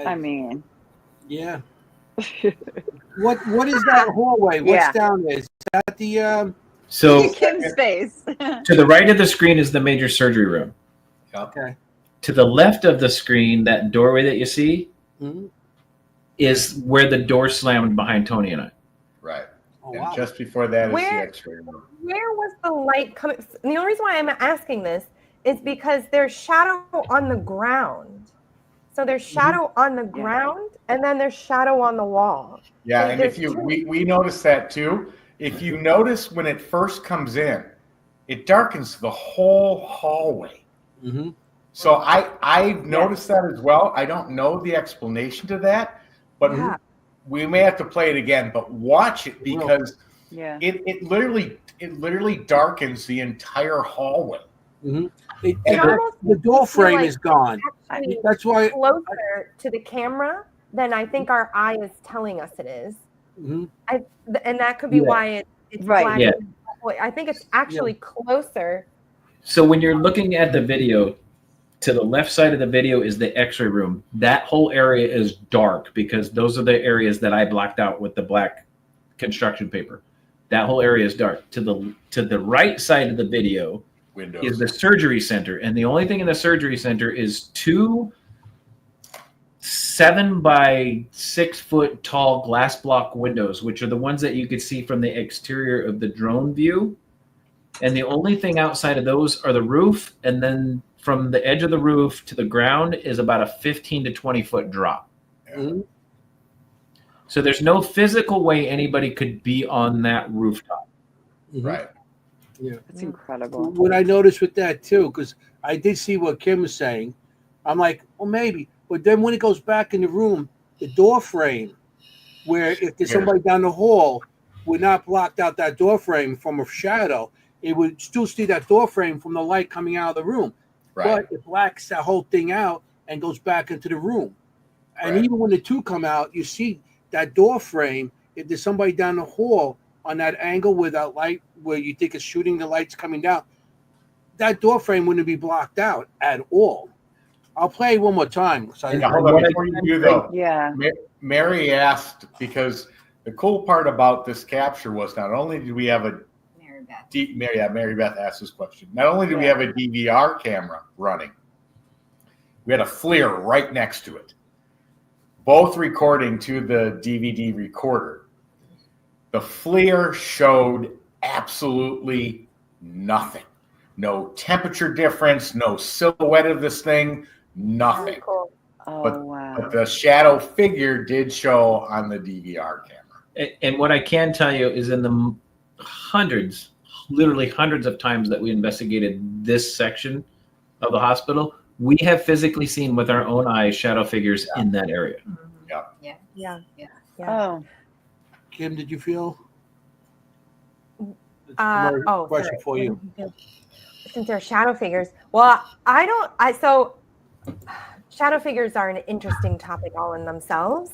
I mean, yeah. What is that hallway? What's Yeah. down there? Is that the So Kim's face. to the right of the screen is the major surgery room. okay? To the left of the screen, that doorway that you see Mhm. is where the door slammed behind Tony and I. Right. Oh, And wow. just before that is the Where- X-ray room. Where was the light coming? The only reason why I'm asking this is because there's shadow on the ground. So there's shadow on the ground, and then there's shadow on the wall. Yeah, So and if there's you two. we noticed that too. If you notice when it first comes in, it darkens the whole hallway. Mm-hmm. So I've noticed that as well. I don't know the explanation to that, but Yeah. we may have to play it again. But watch it because Yeah. it literally darkens the entire hallway. Mm-hmm. It The almost door makes me frame like is gone. actually That's why. closer to the camera than I think our eye is telling us it is. Mhm. And that could be Yeah. why it's Right. black. Yeah. I think it's actually closer. So when you're looking at the video, to the left side of the video is the X-ray room. That whole area is dark because those are the areas that I blocked out with the black construction paper. That whole area is dark. To the right side of the video Windows. is the surgery center, and the only thing in the surgery center is two 7 by 6 foot tall glass block windows, which are the ones that you could see from the exterior of the drone view. And the only thing outside of those are the roof, and then from the edge of the roof to the ground is about a 15 to 20 foot drop. Mhm. So there's no physical way anybody could be on that rooftop. Mhm. Right. Yeah. That's incredible. What I noticed with that too, because I did see what Kim was saying. I'm like, well, maybe. But then when it goes back in the room, the door frame, where if there's somebody down the hall, would not blocked out that door frame from a shadow. It would still see that door frame from the light coming out of the room. Right. But it blacks that whole thing out and goes back into the room. And Right. even when the two come out, you see that door frame. If there's somebody down the hall on that angle where that light, where you think it's shooting the lights coming down, that door frame wouldn't be blocked out at all. I'll play one more time. So Yeah, hold on. Before you do though, Yeah. Mary asked, because the cool part about this capture was not only did we have a Mary Beth asked this question. Not only did we have a DVR camera running, we had a FLIR right next to it, both recording to the DVD recorder. The FLIR showed absolutely nothing. No temperature difference, no silhouette of this thing, nothing. Cool. Oh, But wow. the shadow figure did show on the DVR camera. And what I can tell you is in the hundreds, literally hundreds of times that we investigated this section of the hospital, we have physically seen with our own eyes shadow figures in that area. Yeah. Oh, Kim, did you feel? Sorry. Question for you. Since they're shadow figures, well, so shadow figures are an interesting topic all in themselves.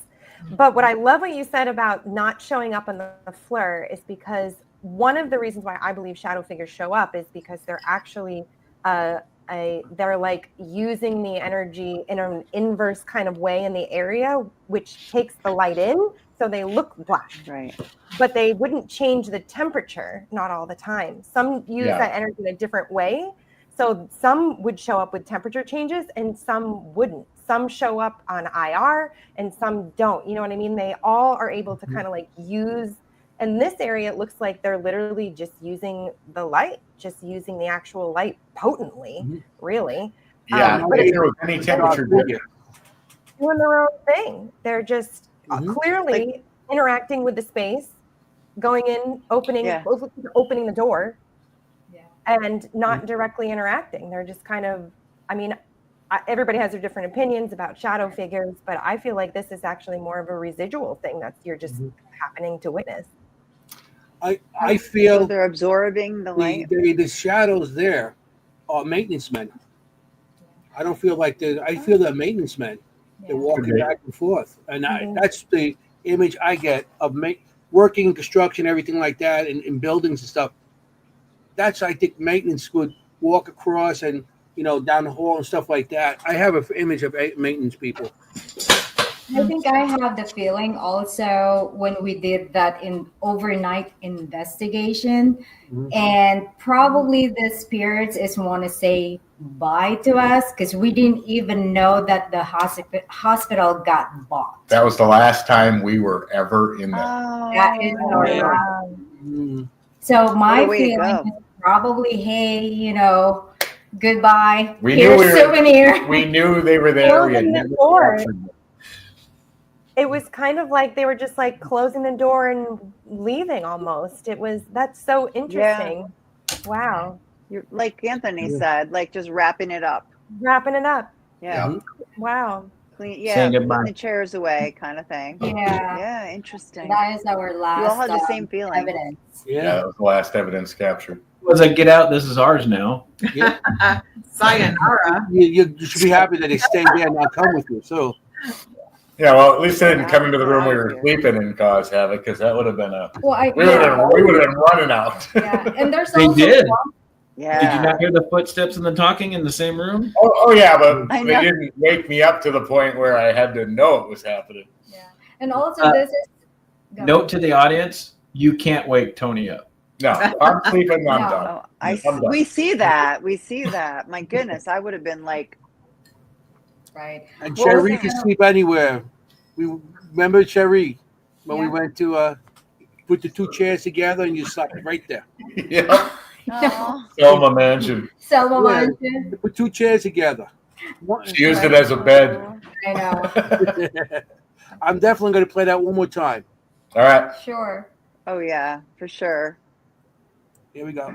But what I love what you said about not showing up on the fleur is because one of the reasons why I believe shadow figures show up is because they're actually they're like using the energy in an inverse kind of way in the area, which takes the light in, so they look black. Right. But they wouldn't change the temperature, not all the time. Some use that energy in a different way. So some would show up with temperature changes and some wouldn't. Some show up on IR and some don't. You know what I mean? They all are able to kind of like use. In this area, it looks like they're literally just using the light, just using the actual light potently, really. Yeah, But if there was any temperature difference. Doing their own thing. They're just clearly interacting with the space, going in, opening the door, and not directly interacting. They're just kind of, I mean, everybody has their different opinions about shadow figures, but I feel like this is actually more of a residual thing that you're just happening to witness. I feel they're absorbing the light. The shadows there are maintenance men. I don't feel like I feel they're maintenance men. They're walking back and forth, and that's the image I get of working in construction, everything like that, in buildings and stuff. That's, I think, maintenance would walk across and down the hall and stuff like that. I have an image of maintenance people. I think I have the feeling also when we did that overnight investigation, and probably the spirits want to say bye to us because we didn't even know that the hospital got bought. That was the last time we were ever in there. That is so my feeling is probably, hey, goodbye. Here's souvenir. We knew they were there. It was kind of like they were just like closing the door and leaving almost. That's so interesting. Yeah. Wow. You're, like Anthony said, like just wrapping it up. Yeah. Wow. Putting the chairs away kind of thing. Yeah. Interesting. That is our last. You all had the same feeling. Evidence. Yeah, that was the last evidence captured. Was like, get out, this is ours now. Sayonara. You should be happy that they stayed there and not come with you. So yeah, well, at least they didn't come into the room we were sleeping and cause havoc, because that would have been we would have been running out. Yeah, and there's they did. Yeah. Did you not hear the footsteps and the talking in the same room? Oh yeah, but they didn't wake me up to the point where I had to know it was happening. Yeah, and also this is note to the audience: you can't wake Tony up. No, I'm sleeping. I'm done. We see that. We see that. My goodness, I would have been like. Right. And Cherie can sleep anywhere. We remember Cherie when we went to put the two chairs together and you slept right there. Yeah. Selma Mansion. Mansion. Put two chairs together. She used it as a bed. I know. I'm definitely going to play that one more time. All right. Sure. Oh yeah, for sure. Here we go.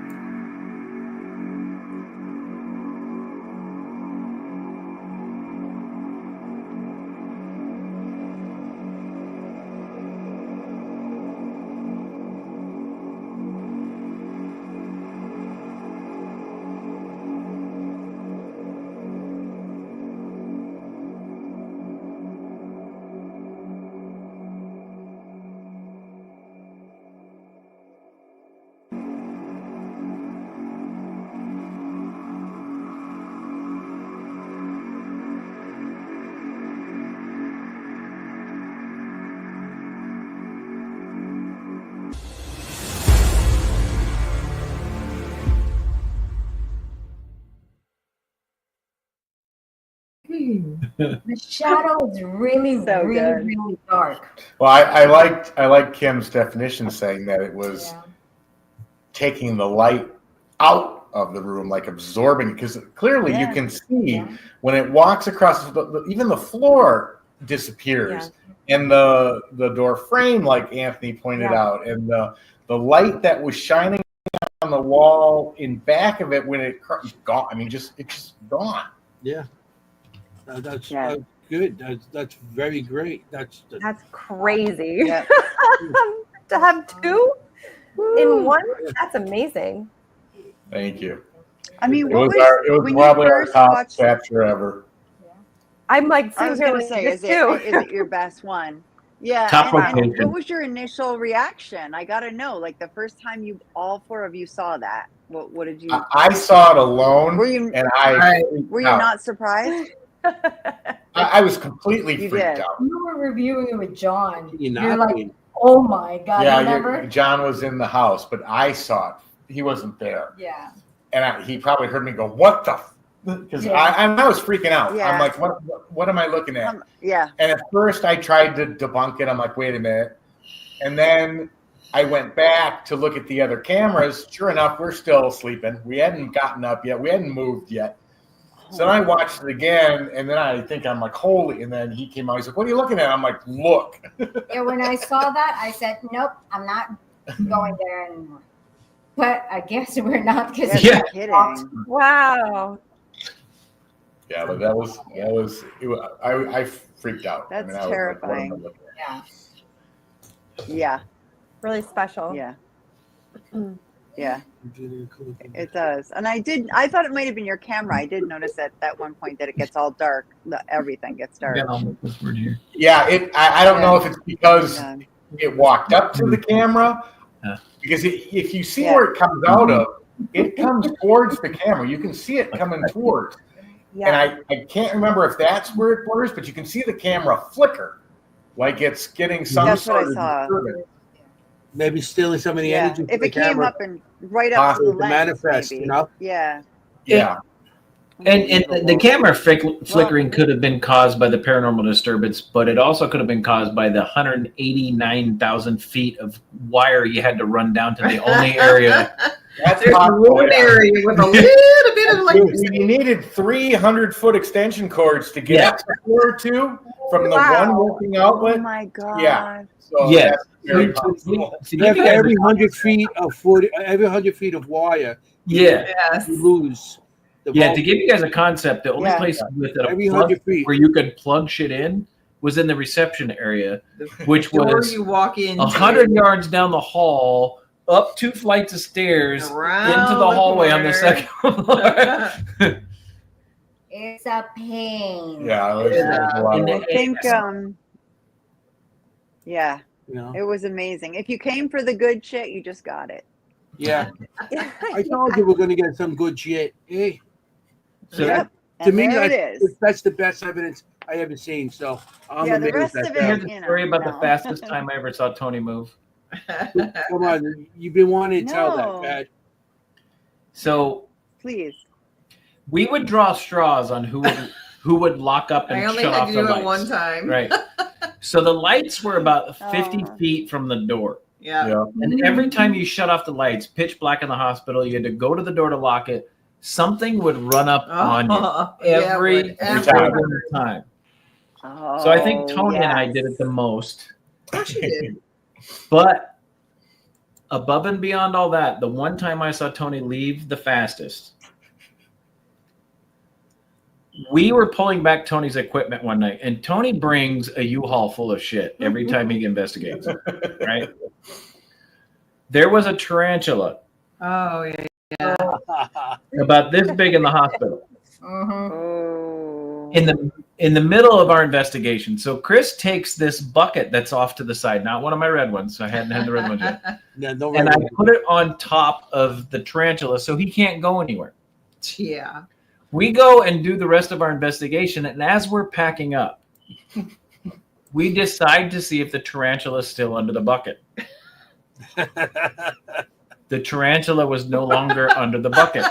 The shadow is really dark. Well, I liked Kim's definition, saying that it was taking the light out of the room, like absorbing, because clearly you can see when it walks across even the floor disappears, and the door frame, like Anthony pointed out, and the light that was shining on the wall in back of it when it gone. I mean, it's just gone. Yeah. That's good. That's very great. That's crazy. Yeah. To have two in one, that's amazing. Thank you. I mean, it was probably our top capture ever. I'm like, I was going to say, is it your best one? Yeah. Top And location. what was your initial reaction? I got to know, like the first time all four of you saw that, what did you? I saw it alone, Were you- and Were you not surprised? I was completely You freaked did. out. You were reviewing it with John. You're You're not like, being- oh my God, Yeah, remember? John was in the house, but I saw it. He wasn't there, Yeah. and he probably heard me go, "What the?" Because Yeah. I was freaking out. Yeah. I'm like, "What am I looking at?" Yeah. And at first, I tried to debunk it. I'm like, "Wait a minute," and then I went back to look at the other cameras. Sure enough, we're still sleeping. We hadn't gotten up yet. We hadn't moved yet. So then I watched it again, and then I think I'm like, holy. And then he came out. He's like, what are you looking at? I'm like, look. Yeah, when I saw that, I said, nope, I'm not going there anymore. But I guess we're not because Yeah. Kidding. Wow. Yeah, but that was I freaked out. That's I was like, what am I terrifying. looking Yeah. Yeah. Really special. Yeah. Yeah. It does. And I thought it might have been your camera. I did notice at one point that it gets all dark. Everything gets dark. at? Yeah, I don't know if it's because Yeah. it walked up to the camera. Because if you see where it comes out of, it comes towards the camera. You can see it coming towards. Yeah. And I can't remember if that's where it blurs, but you can see the camera flicker, like it's getting some That's what I sort of saw. disturbance. Maybe stealing some of the Yeah. energy from If the it came camera. up and right up to the To lens, manifest, maybe. you know? Yeah. Yeah. And the camera flickering could have been caused by the paranormal disturbance, but it also could have been caused by the 189,000 feet of wire you had to run down to the only area. That's There's possible, one yeah. area with a little bit of electricity. You needed 300-foot extension cords to get up the floor to from the one working outlet. Oh my God. Yeah. So Yeah. that's very possible. Every 100 feet of wire, Yeah. Yes. you lose. The Yeah, bulk. to give you guys a concept, the only Yeah. place with a Every plug 100 feet. where you could plug shit in was in the reception area, which Door was you walk in 100 yards down the hall, up 2 flights of stairs, Around into the the hallway on the corner. second floor. It's a pain. Yeah, it was a lot of I work. think, yeah, You know? it was amazing. If you came for the good shit, you just got it. Yeah. I told you we're going to get some good shit. Hey. So Yep. to And me, there it is. that's the best evidence I ever seen. So I'm Yeah, the amazed rest at of that. Here's it, a you know, story about the no. fastest time I ever saw Tony move. Come on, you've been wanting to tell No. that, Pat. So Please. we would draw straws on who would lock up and I only shut had off to the do lights. it one time. Right. So the lights were about 50 Oh. feet from the door. Yeah. Yeah. And every time you shut off the lights, pitch black in the hospital, you had to go to the door to lock it. Something would run up on you every single time. Oh, So I think Tony and I did it the most. Of course you did. But above and beyond all that, the one time I saw Tony leave the fastest, we were pulling back Tony's equipment one night, and Tony brings a U-Haul full of shit every time he investigates, right? There was a tarantula Oh, yeah. about this big in the hospital. Oh. In the middle of our investigation. So Chris takes this bucket that's off to the side, not one of my red ones. So I hadn't had the red ones yet. Yeah, no And I way. put it on top of the tarantula so he can't go anywhere. Yeah. We go and do the rest of our investigation, and as we're packing up, we decide to see if the tarantula is still under the bucket. The tarantula was no longer under the bucket.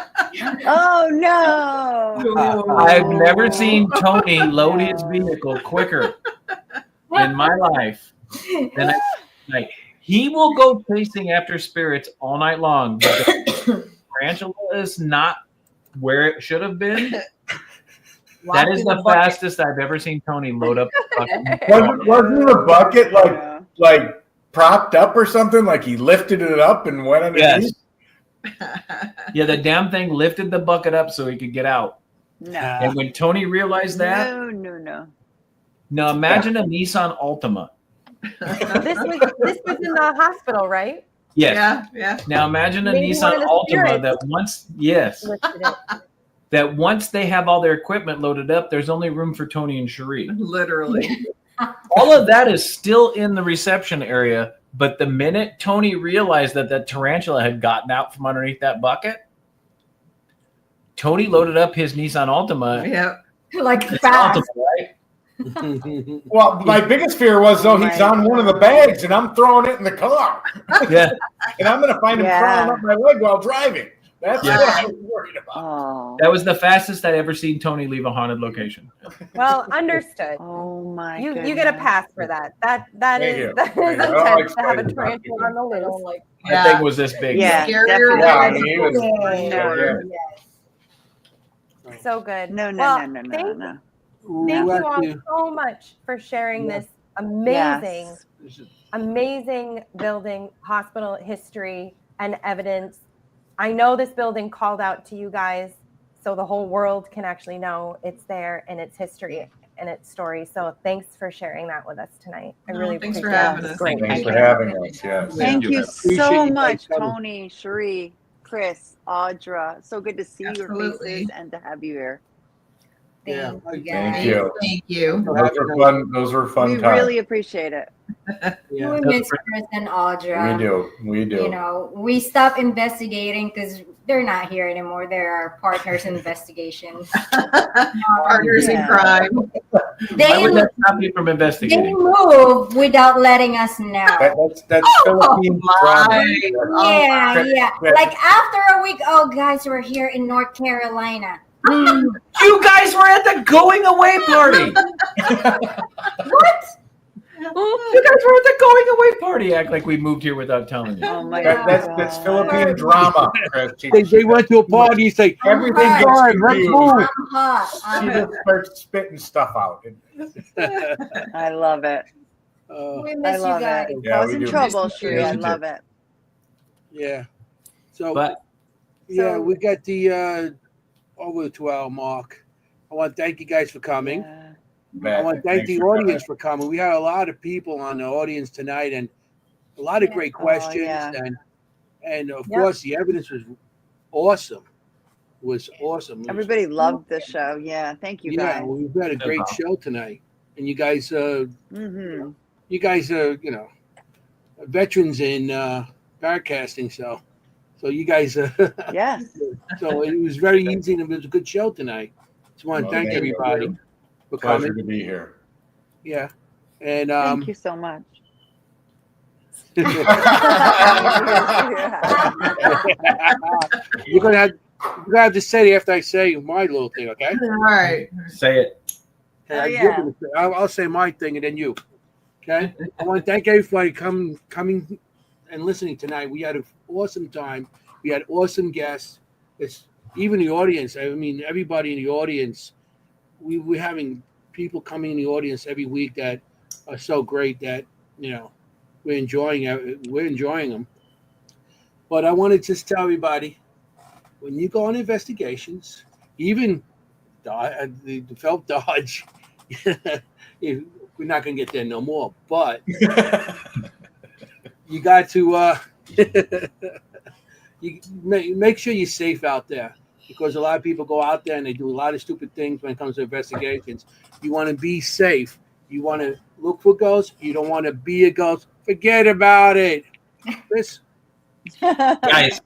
Oh no! I've never seen Tony load his vehicle quicker in my life than I like. He will go chasing after spirits all night long. But the tarantula is not where it should have been. That is the fastest I've ever seen Tony load up a bucket. Wasn't the bucket like propped up or something? Like he lifted it up and went underneath? Yeah, the damn thing lifted the bucket up so he could get out. No. And when Tony realized that, No. now imagine a Nissan Altima. This was in the hospital, right? Yes. Yeah. Yeah. Now imagine a Maybe Nissan one of the Altima spirits that once they have all their equipment loaded up, there's only room for Tony and Cherie. Literally. All of that is still in the reception area, but the minute Tony realized that that tarantula had gotten out from underneath that bucket, Tony loaded up his Nissan Altima. Yeah. Like It's fast. Altima, right? Well, my biggest fear was though he's on one of the bags and I'm throwing it in the car. Yeah. And I'm going to find him crawling up my leg while driving. That's what I was worried about. Oh. That was the fastest I'd ever seen Tony leave a haunted location. Well, understood. Oh my You goodness. get a pass for that. That Thank is you. that is Thank you. I intense to have a excited about tarantula on the loose. That thing was this big. Yeah, Scarier definitely. Yeah, I mean, he was Yeah. yeah. So good. No, no, Well, no, no, no, thank, no. thank We'll you all have to- so much for sharing Yeah. this amazing, Yes. amazing building, hospital history, and evidence. I know this building called out to you guys so the whole world can actually know it's there and its history and its story. So thanks for sharing that with us tonight. I really Thanks for appreciate having it. us. Great. Thanks for having us. Yes. Thank you Appreciate so you guys much, coming. Tony, Cherie, Chris, Audra. So good to see your Absolutely. faces and to have you here. Yeah. Thank you, Thank guys. you. Thank you. Those were fun We times. really appreciate it. Yeah. We miss Chris and Audra. We do. You know, we stopped investigating because they're not here anymore. They're our partners in investigation. Partners in Yeah. crime. Why They would that stop you from they investigating? move without letting us know. That's Philippine my. drama. Yeah, Chris- yeah. Chris- Like after a week, oh guys, we're here in North Carolina. You guys were at the going away party. What? You guys were at the going away party. Act like we moved here without telling you. Oh my That's God. Philippine drama, Chris. They went to a party. He's like, Everything "Thank gets God, let's confused. move." I'm hot. She just starts spitting stuff out. I love it. We I miss you love guys. it. Yeah, I was we in do trouble, miss you. Cherie. I Yes, we do. love it. Yeah. So, But yeah, so- we got the over the 2-hour mark. I want to thank you guys for coming. Yeah. I want to thank the audience for coming. We had a lot of people on the audience tonight and a lot of Yeah. great Oh, questions. yeah. And of Yep. course, the evidence was awesome. It was awesome. It was- Everybody loved the show. Yeah. Thank you yeah, guys. well, we've had a great show tonight. And you guys, are veterans in broadcasting. So you guys, Yes. so it was very easy and it was a good show tonight. Just want to Well, thank thank you. everybody for Pleasure coming. to be here. Yeah. And Thank you so much. you're gonna have to say it after I say my little thing, okay? All right. say it. Okay, Oh, you're yeah. gonna say- I'll say my thing and then you. Okay. I want to thank everybody coming and listening tonight. We had an awesome time. We had awesome guests. It's even the audience. I mean, everybody in the audience. We're having people coming in the audience every week that are so great that we're enjoying them. But I want to just tell everybody, when you go on investigations, even the Phelps Dodge, we're not going to get there no more. But you got to you make sure you're safe out there, because a lot of people go out there and they do a lot of stupid things when it comes to investigations. You want to be safe. You want to look for ghosts. You don't want to be a ghost. Forget about it. Chris? Guys,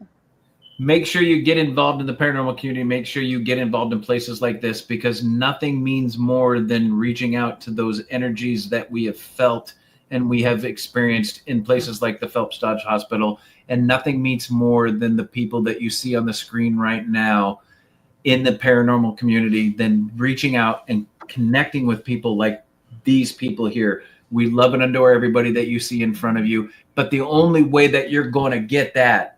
make sure you get involved in the paranormal community. Make sure you get involved in places like this, because nothing means more than reaching out to those energies that we have felt and we have experienced in places like the Phelps Dodge Hospital. And nothing means more than the people that you see on the screen right now in the paranormal community than reaching out and connecting with people like these people here. We love and adore everybody that you see in front of you. But the only way that you're going to get that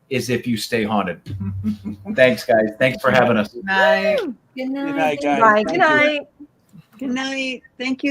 is if you stay haunted. Thanks, guys. Thanks for having us. Night. Good night. Good night, guys. Bye. Thank Good you. night. Good night. Thank you.